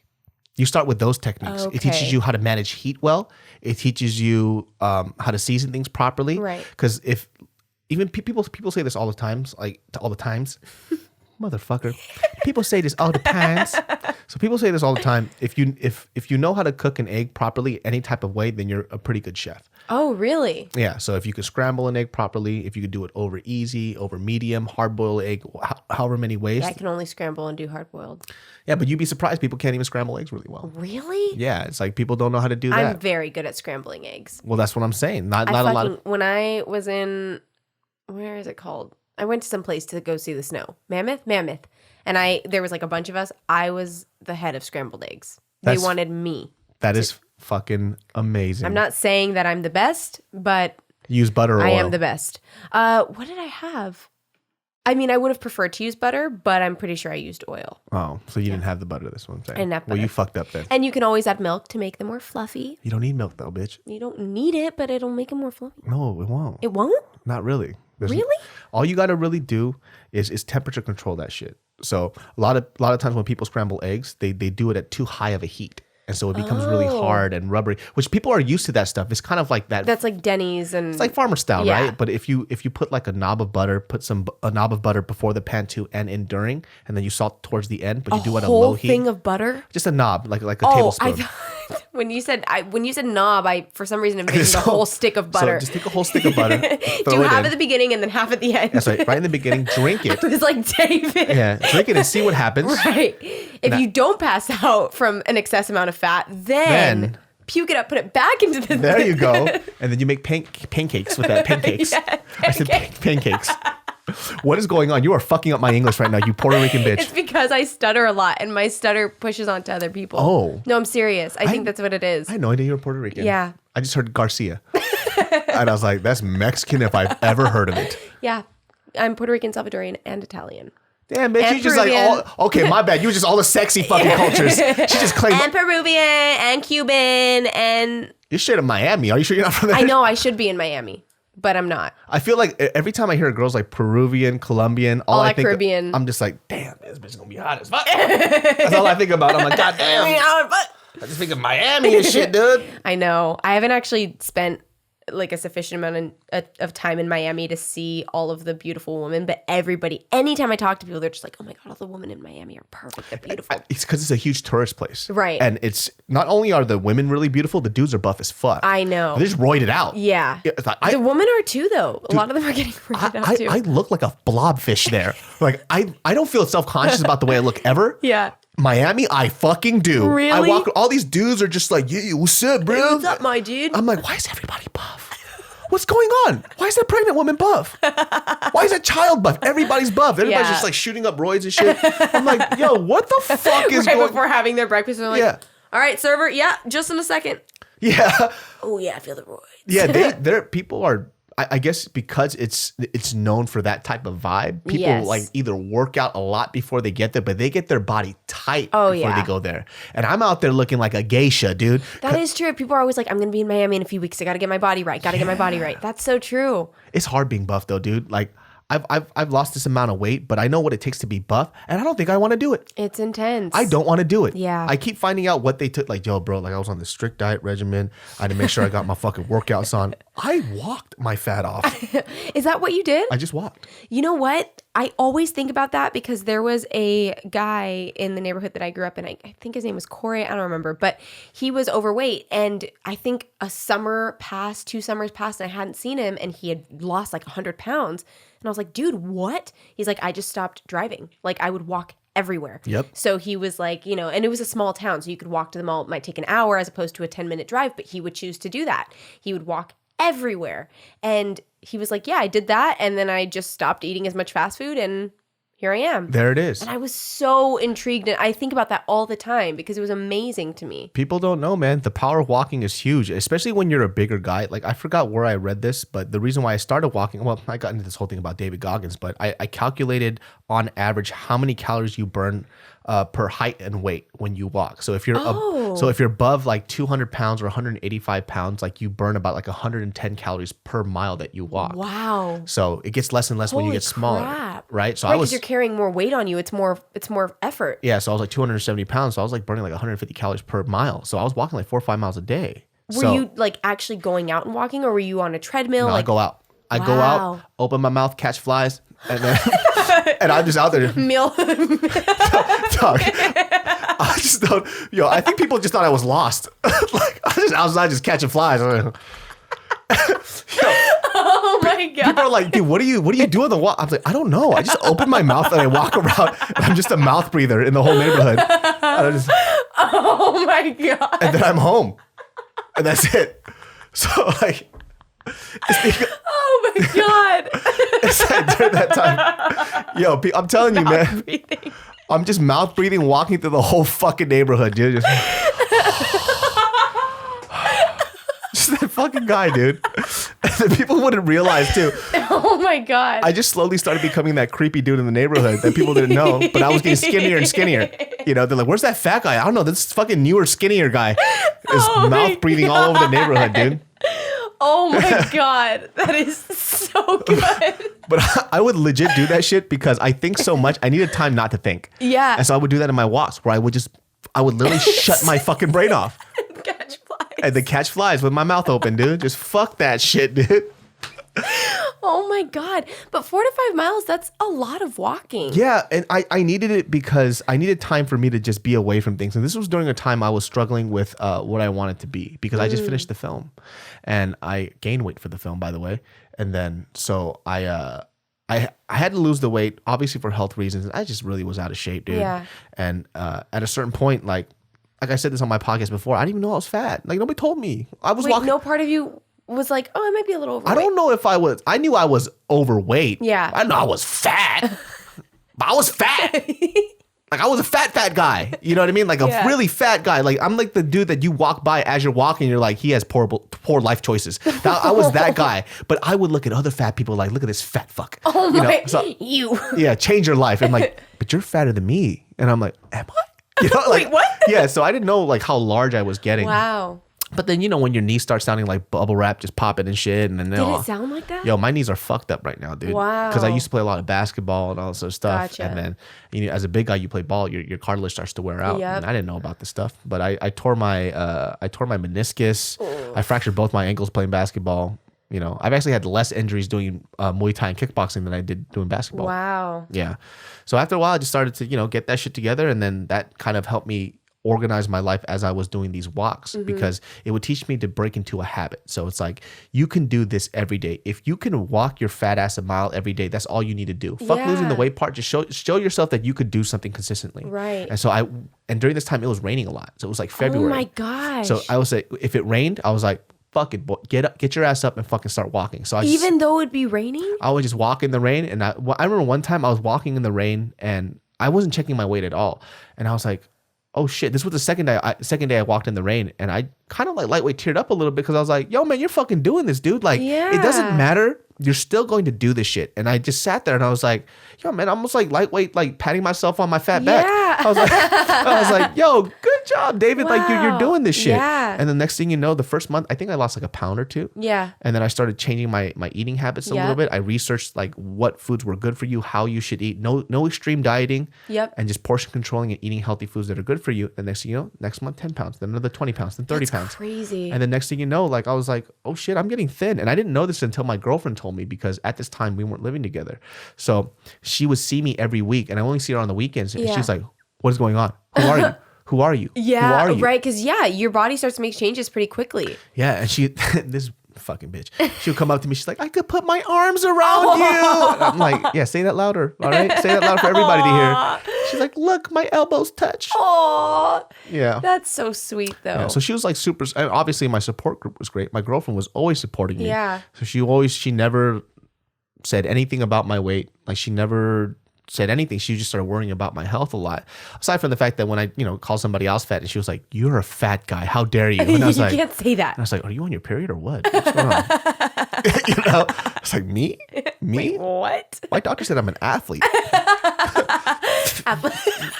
You start with those techniques. Okay. It teaches you how to manage heat well. It teaches you how to season things properly. Right. Because if even people say this all the times, motherfucker. People say this all the times. So people say this all the time. If you know how to cook an egg properly, any type of way, then you're a pretty good chef. Oh, really? Yeah. So if you could scramble an egg properly, if you could do it over easy, over medium, hard boiled egg, however many ways. Yeah, I can only scramble and do hard boiled. Yeah, but you'd be surprised. People can't even scramble eggs really well. Really? Yeah, it's like people don't know how to do that. I'm very good at scrambling eggs. Well, that's what I'm saying. Not a lot of. When I was in, where is it called? I went to some place to go see the snow. Mammoth. And there was like a bunch of us. I was the head of scrambled eggs. They wanted me. That is fucking amazing. I'm not saying that I'm the best, but use butter or oil. I am the best. What did I have? I mean, I would have preferred to use butter, but I'm pretty sure I used oil. Oh, so you didn't have the butter this one time. I didn't have butter. Well, you fucked up then. And you can always add milk to make them more fluffy. You don't need milk though, bitch. You don't need it, but it'll make them more fluffy. No, it won't. It won't? Not really. Really? All you got to really do is temperature control that shit. So a lot of times when people scramble eggs, they do it at too high of a heat. And so it becomes really hard and rubbery, which people are used to that stuff. It's kind of like that. That's like Denny's and... It's like farmer style, right? But if you put like a knob of butter, a knob of butter before the pan too and in during, and then you salt towards the end, but you do it at a low heat. A whole thing of butter? Just a knob, like a tablespoon. When you said knob, for some reason envisioned the whole stick of butter. So just take a whole stick of butter. Do half at the beginning and then half at the end. That's right. Right in the beginning, drink it. It was like David. Yeah, drink it and see what happens. Right. If you don't pass out from an excess amount of fat, then puke it up, put it back into the... There you go. And then you make pancakes with that. Pancakes. Yeah, I said pancakes. What is going on? You are fucking up my English right now, you Puerto Rican bitch. It's because I stutter a lot and my stutter pushes onto other people. Oh. No, I'm serious. I think that's what it is. I had no idea you were Puerto Rican. Yeah. I just heard Garcia. And I was like, that's Mexican if I've ever heard of it. Yeah. I'm Puerto Rican, Salvadorian, and Italian. Damn, bitch, And you just Peruvian. like all... Okay, my bad. You were just all the sexy fucking cultures. She just claimed... And Peruvian, and Cuban, and... You're straight up Miami. Are you sure you're not from there? I know I should be in Miami, but I'm not. I feel like every time I hear girls like Peruvian, Colombian, all I think... Caribbean. I'm just like, damn, this bitch is going to be hot as fuck. That's all I think about. I'm like, God damn. I just think of Miami and shit, dude. I know. I haven't actually spent like a sufficient amount of time in Miami to see all of the beautiful women, but anytime I talk to people, they're just like, oh my God, all the women in Miami are perfect. They're beautiful. It's because it's a huge tourist place. Right. And it's not only are the women really beautiful, the dudes are buff as fuck. I know. They just roided out. Yeah. It's like, the women are too, though. A lot of them are getting roided out too. I look like a blobfish there. Like, I don't feel self-conscious about the way I look ever. Yeah. Miami, I fucking do. Really? I walk, all these dudes are just like, yeah, what's up, bro? Hey, what's up, my dude? I'm like, why is everybody buff? What's going on? Why is that pregnant woman buff? Why is that child buff? Everybody's buff. Everybody's just like shooting up roids and shit. I'm like, yo, what the fuck is going on? Right before having their breakfast, they're like, all right, server, just in a second. Yeah. Oh, yeah, I feel the roids. Yeah, people are... I guess because it's known for that type of vibe, people like either work out a lot before they get there, but they get their body tight before they go there. And I'm out there looking like a geisha, dude. That is true. People are always like, I'm going to be in Miami in a few weeks. I got to get my body right. Get my body right. That's so true. It's hard being buff though, dude. Like I've lost this amount of weight, but I know what it takes to be buff, and I don't think I want to do it. It's intense. I don't want to do it. Yeah. I keep finding out what they took. Like, yo, bro, like I was on this strict diet regimen. I had to make sure I got my fucking workouts on. I walked my fat off. Is that what you did? I just walked. You know what? I always think about that because there was a guy in the neighborhood that I grew up in. I think his name was Corey. I don't remember, but he was overweight. And I think a summer passed, 2 summers passed, and I hadn't seen him, and he had lost like 100 pounds. And I was like, dude, what? He's like, I just stopped driving. Like, I would walk everywhere. Yep. So he was like, and it was a small town, so you could walk to the mall. It might take an hour as opposed to a 10-minute drive, but he would choose to do that. He would walk everywhere. And he was like, yeah, I did that. And then I just stopped eating as much fast food and here I am. There it is. And I was so intrigued. And I think about that all the time because it was amazing to me. People don't know, man. The power of walking is huge, especially when you're a bigger guy. Like, I forgot where I read this, but the reason why I started walking, well, I got into this whole thing about David Goggins, but I calculated on average how many calories you burn per height and weight when you walk. So if you're if you're above like 200 pounds or 185 pounds, like you burn about like 110 calories per mile that you walk. Wow. So it gets less and less when you get smaller, crap. right? So right, I was because you're carrying more weight on you. It's more effort. Yeah, so I was like 270 pounds. So I was like burning like 150 calories per mile. So I was walking like 4 or 5 miles a day. Were you like actually going out and walking, or were you on a treadmill? No, I go out. I go out, open my mouth, catch flies, and then and I'm just out there. Meal. Dog, I just don't. I think people just thought I was lost. Like I was just outside, just catching flies. Oh my god! People are like, dude, what do you do on the walk? I'm like, I don't know. I just open my mouth and I walk around, and I'm just a mouth breather in the whole neighborhood. Oh my god! And then I'm home, and that's it. So like. Oh my god! It's like during that time, I'm telling you, man. Breathing. I'm just mouth breathing, walking through the whole fucking neighborhood, dude. Just that fucking guy, dude. And people wouldn't realize too. Oh my god! I just slowly started becoming that creepy dude in the neighborhood that people didn't know, but I was getting skinnier and skinnier. They're like, "Where's that fat guy?" I don't know. This fucking newer, skinnier guy is mouth breathing all over the neighborhood, dude. Oh my god, that is so good. But I would legit do that shit because I think so much. I needed time not to think. Yeah. And so I would do that in my walks where I would literally shut my fucking brain off. Catch flies. And then catch flies with my mouth open, dude. Just fuck that shit, dude. Oh my god. But 4 to 5 miles, that's a lot of walking. Yeah, and I needed it because I needed time for me to just be away from things. And this was during a time I was struggling with what I wanted to be because I just finished the film. And I gained weight for the film, by the way. And then so I had to lose the weight, obviously for health reasons. I just really was out of shape, dude. Yeah. And at a certain point, like I said this on my podcast before, I didn't even know I was fat. Like nobody told me. I was walking. No part of you was like, oh, I might be a little overweight. I don't know if I was. I knew I was overweight. Yeah. I know I was fat. But I was fat. Like I was a fat guy. You know what I mean? Like a really fat guy. Like I'm like the dude that you walk by as you're walking. You're like, he has poor life choices. I was that guy. But I would look at other fat people like, look at this fat fuck. Oh my, you. Yeah, change your life. I'm like, but you're fatter than me. And I'm like, am I? Like, wait, what? Yeah, so I didn't know like how large I was getting. Wow. But then, when your knees start sounding like bubble wrap, just popping and shit. And then Did it sound like that? Yo, my knees are fucked up right now, dude. Wow. Because I used to play a lot of basketball and all this sort of stuff. Gotcha. And then, as a big guy, you play ball, your cartilage starts to wear out. Yep. And I didn't know about this stuff. But I tore my meniscus. Ooh. I fractured both my ankles playing basketball. I've actually had less injuries doing Muay Thai and kickboxing than I did doing basketball. Wow. Yeah. So after a while, I just started to, get that shit together. And then that kind of helped me organize my life as I was doing these walks because it would teach me to break into a habit. So it's like, you can do this every day. If you can walk your fat ass a mile every day, that's all you need to do. Fuck losing the weight part. Just show yourself that you could do something consistently. Right. And so and during this time, it was raining a lot. So it was like February. Oh my gosh. So I would say, if it rained, I was like, fuck it, boy, get your ass up and fucking start walking. So even though it'd be raining? I would just walk in the rain. And I remember one time I was walking in the rain and I wasn't checking my weight at all. And I was like, oh shit, this was the second day I walked in the rain, and I kind of like lightweight teared up a little bit because I was like, yo man, you're fucking doing this, dude. Like it doesn't matter. You're still going to do this shit. And I just sat there and I was like, yo man, almost like lightweight, like patting myself on my fat back. I was like, yo, good job, David. Wow. Like you're doing this shit. Yeah. And the next thing you know, the first month, I think I lost like a pound or two. Yeah. And then I started changing my eating habits a little bit. I researched like what foods were good for you, how you should eat. No extreme dieting. Yep. And just portion controlling and eating healthy foods that are good for you. And next thing you know, next month 10 pounds, then another 20 pounds, then 30 pounds. Crazy. And the next thing you know, like I was like, oh shit, I'm getting thin. And I didn't know this until my girlfriend told me because at this time we weren't living together. So she would see me every week and I only see her on the weekends. And she's like, what is going on? Who are you? Who are you? Yeah, Who are you? right. Because your body starts to make changes pretty quickly. Yeah, and she, this fucking bitch, she'll come up to me. She's like, I could put my arms around you. And I'm like, yeah, say that louder. All right, say that louder for everybody to hear. She's like, look, my elbows touch. Oh, Yeah. that's so sweet though. Yeah, so she was like super, and obviously my support group was great. My girlfriend was always supporting me. Yeah. So she never said anything about my weight. Like she never said anything. She just started worrying about my health a lot. Aside from the fact that when I, called somebody else fat and she was like, you're a fat guy. How dare you? And I was you like, can't say that. and I was like, are you on your period or what? What's going on? I was like, me? Wait, what? My doctor said I'm an athlete. You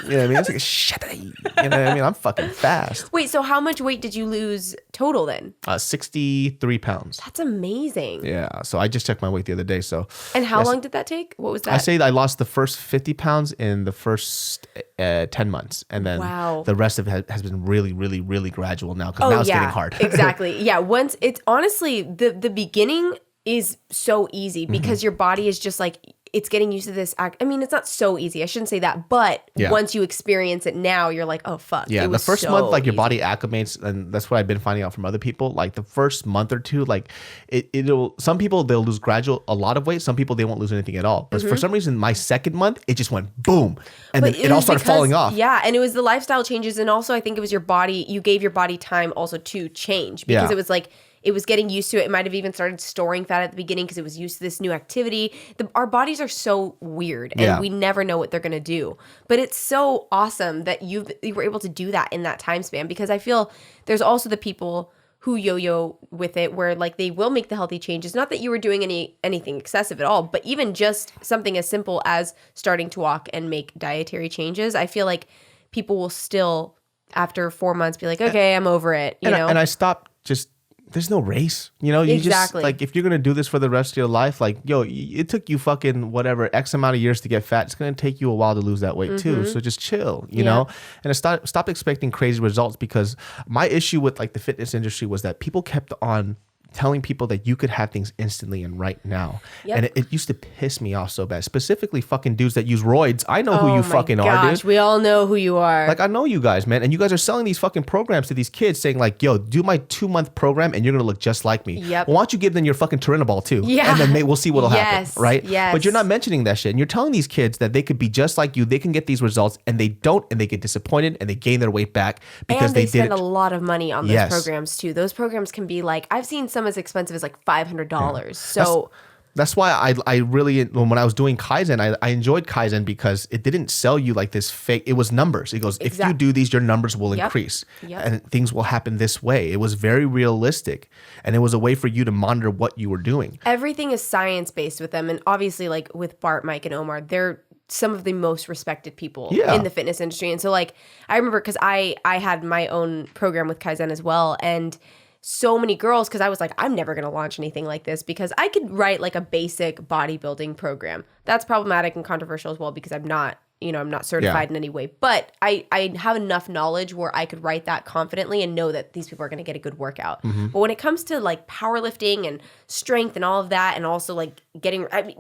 know what I mean? It's like, shit. You know what I mean? I'm fucking fast. Wait, so how much weight did you lose total then? 63 pounds. That's amazing. Yeah. So I just checked my weight the other day. So. And how long did that take? What was that? I say I lost the first 50 pounds in the first 10 months. And then the rest of it has been really, really, really gradual now because now it's getting hard. Exactly. Yeah. Once it's honestly, the beginning is so easy because your body is just like, it's getting used to this act. I mean, it's not so easy. I shouldn't say that. But once you experience it now, you're like, oh, fuck. Yeah, the first month, like your body acclimates. And that's what I've been finding out from other people. Like the first month or two, like it'll, some people, they'll lose a lot of weight. Some people, they won't lose anything at all. But for some reason, my second month, it just went boom. And then it all started falling off. Yeah. And it was the lifestyle changes. And also, I think it was your body. You gave your body time also to change because it was like, it was getting used to it. It might have even started storing fat at the beginning because it was used to this new activity. Our bodies are so weird and we never know what they're going to do. But it's so awesome that you were able to do that in that time span because I feel there's also the people who yo-yo with it where like they will make the healthy changes. Not that you were doing anything excessive at all, but even just something as simple as starting to walk and make dietary changes. I feel like people will still, after 4 months, be like, okay, I'm over it. You know? And I stopped just... There's no race, you just like if you're gonna do this for the rest of your life, like it took you fucking whatever X amount of years to get fat. It's gonna take you a while to lose that weight too. So just chill, you know. And stop expecting crazy results because my issue with like the fitness industry was that people kept on telling people that you could have things instantly and right now. And it used to piss me off so bad. Specifically fucking dudes that use roids. I know who you fucking are, dude. We all know who you are. Like I know you guys, man. And you guys are selling these fucking programs to these kids saying like, yo, do my 2-month program and you're going to look just like me. Well, why don't you give them your fucking Turinabol too? And then we'll see what'll happen, right? But you're not mentioning that shit. And you're telling these kids that they could be just like you. They can get these results and they don't and they get disappointed and they gain their weight back because and they spend a lot of money on those programs too. Those programs can be like, I've seen some as expensive as like $500. So that's why I really, when I was doing Kaizen, I enjoyed Kaizen because it didn't sell you like this fake, it was numbers. It goes, if you do these, your numbers will increase and things will happen this way. It was very realistic and it was a way for you to monitor what you were doing. Everything is science-based with them. And obviously like with Bart, Mike, and Omar, they're some of the most respected people in the fitness industry. And so like, I remember because I had my own program with Kaizen as well. And so many girls, because I was like, I'm never going to launch anything like this because I could write like a basic bodybuilding program. That's problematic and controversial as well because I'm not certified in any way. But I have enough knowledge where I could write that confidently and know that these people are going to get a good workout. But when it comes to like powerlifting and strength and all of that and also like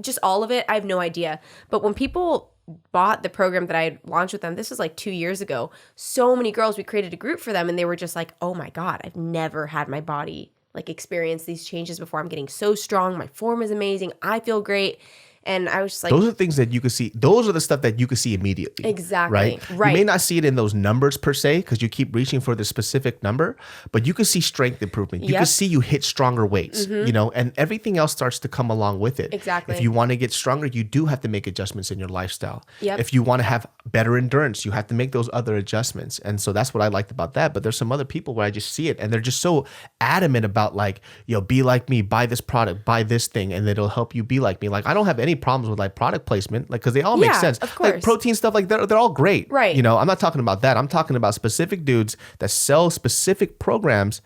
just all of it, I have no idea. But when people bought the program that I launched with them, this was like 2 years ago, so many girls, we created a group for them and they were just like, oh my God, I've never had my body like experience these changes before. I'm getting so strong. My form is amazing. I feel great. And I was just like, those are the things that you could see. Those are the stuff that you could see immediately. Exactly. Right. You may not see it in those numbers per se because you keep reaching for the specific number, but you can see strength improvement. You can see you hit stronger weights, and everything else starts to come along with it. Exactly. If you want to get stronger, you do have to make adjustments in your lifestyle. If you want to have better endurance, you have to make those other adjustments. And so that's what I liked about that. But there's some other people where I just see it and they're just so adamant about like, be like me, buy this product, buy this thing, and it'll help you be like me. Like I don't have any problems with like product placement, like because they all make sense. Of course. Like protein stuff, like they're all great, right? I'm not talking about that. I'm talking about specific dudes that sell specific programs,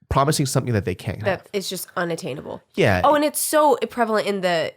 promising something that they can't have. That is just unattainable. Yeah. Oh, and it's so prevalent in the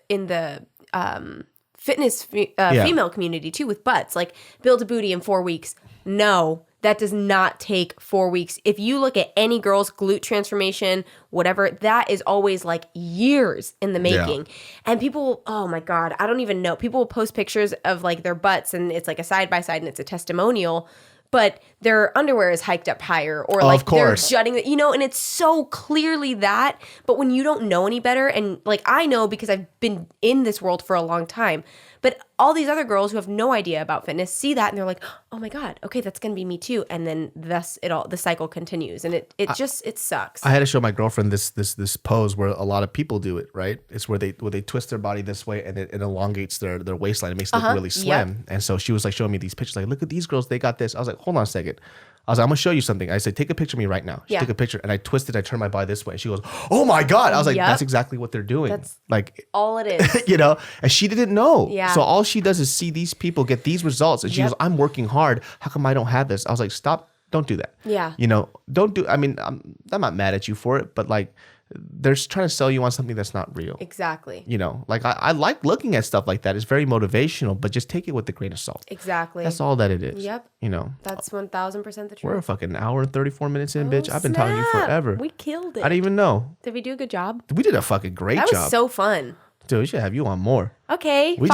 fitness female community too with butts. Like build a booty in 4 weeks. No. That does not take 4 weeks. If you look at any girl's glute transformation, whatever, that is always like years in the making. And people, oh my God, I don't even know. People will post pictures of like their butts and it's like a side by side and it's a testimonial, but their underwear is hiked up higher or like they're jutting, and it's so clearly that. But when you don't know any better, and like I know because I've been in this world for a long time, But all these other girls who have no idea about fitness see that and they're like, oh my God, okay, that's going to be me too. And then thus the cycle continues. And it sucks. I had to show my girlfriend this pose where a lot of people do it, right? It's where they twist their body this way and it elongates their waistline. It makes it look really slim. Yep. And so she was like showing me these pictures, like, look at these girls, they got this. I was like, hold on a second. I was like, I'm gonna show you something. I said, take a picture of me right now. She took a picture and I twisted, I turned my body this way. And she goes, oh my God. I was like, that's exactly what they're doing. That's like all it is. You know, and she didn't know. Yeah. So all she does is see these people get these results. And she goes, I'm working hard. How come I don't have this? I was like, stop, don't do that. Yeah. You know, don't do, I mean, I'm not mad at you for it, but like, they're trying to sell you on something that's not real. Exactly. You know, like I like looking at stuff like that. It's very motivational, but just take it with a grain of salt. Exactly. That's all that it is. Yep. You know, that's 1000% the truth. We're a fucking hour and 34 minutes in, bitch. I've been talking to you forever. We killed it. I didn't even know. Did we do a good job? We did a fucking great job. That was so fun. Dude, we should have you on more. Okay, fine.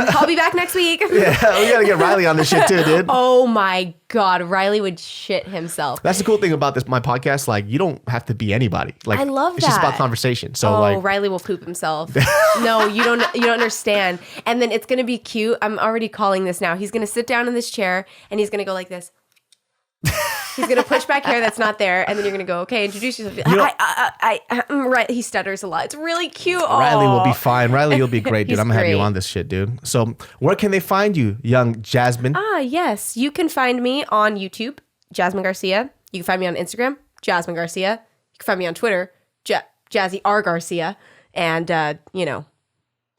I'll be back next week. Yeah, we gotta get Riley on this shit too, dude. Oh my God, Riley would shit himself. That's the cool thing about my podcast. Like, you don't have to be anybody. Like, I love it's just about conversation. So like, Riley will poop himself. No, you don't understand. And then it's gonna be cute. I'm already calling this now. He's gonna sit down in this chair and he's gonna go like this. He's gonna push back hair that's not there, and then you're gonna go, okay, introduce yourself. Right, he stutters a lot. It's really cute. Riley will be fine. Riley, you'll be great, dude. I'm gonna have you on this shit, dude. So where can they find you, young Jazmine? Yes, you can find me on YouTube, Jazmine Garcia. You can find me on Instagram, Jazmine Garcia. You can find me on Twitter, Jazzy R Garcia, and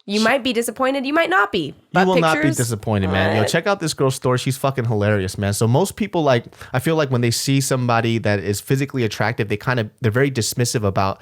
you might be disappointed. You might not be. You will not be disappointed, man. Yo, check out this girl's story. She's fucking hilarious, man. So most people, like, I feel like when they see somebody that is physically attractive, they're very dismissive about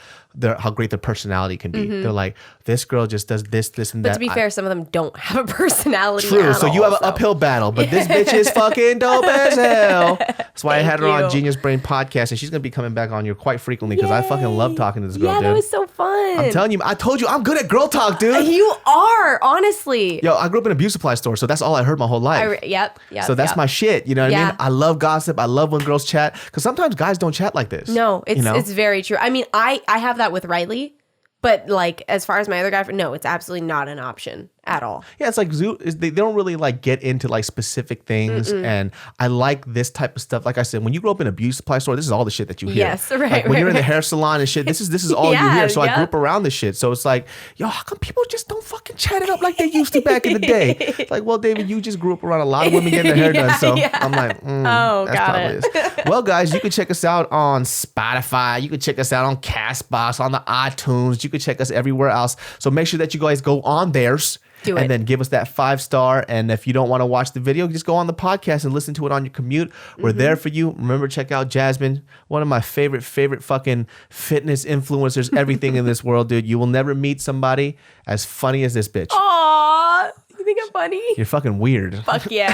how great their personality can be. Mm-hmm. They're like, this girl just does this, and that. But to be fair, some of them don't have a personality. True. So you have an uphill battle, but this bitch is fucking dope as hell. That's why I had her on Genius Brain Podcast, and she's gonna be coming back on here quite frequently because I fucking love talking to this girl, dude. Yeah, that was so fun. I'm telling you, I told you, I'm good at girl talk, dude. You are, honestly. Yo, I grew up in a beauty supply store, so that's all I heard my whole life. Yep. So that's my shit. You know what I mean? I love gossip. I love when girls chat because sometimes guys don't chat like this. No, it's very true. I mean, I have that with Riley, but like as far as my other guy, no, it's absolutely not an option at all. Yeah, it's like they don't really like get into like specific things, and I like this type of stuff. Like I said, when you grow up in a beauty supply store, this is all the shit that you hear. Yes, right. Like when you're in the hair salon and shit, this is all you hear. So I grew up around this shit. So it's like, yo, how come people just don't fucking chat it up like they used to back in the day? It's like, well, David, you just grew up around a lot of women getting their hair done. So I'm like, that's probably it. Well, guys, you can check us out on Spotify. You can check us out on Castbox, on the iTunes. You can check us everywhere else. So make sure that you guys go on theirs. And then give us that 5-star. And if you don't want to watch the video, just go on the podcast and listen to it on your commute. We're there for you. Remember, check out Jazmine, one of my favorite fucking fitness influencers, everything in this world, dude. You will never meet somebody as funny as this bitch. Aww, you think I'm funny? You're fucking weird. Fuck yeah.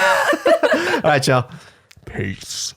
All right, y'all. Peace.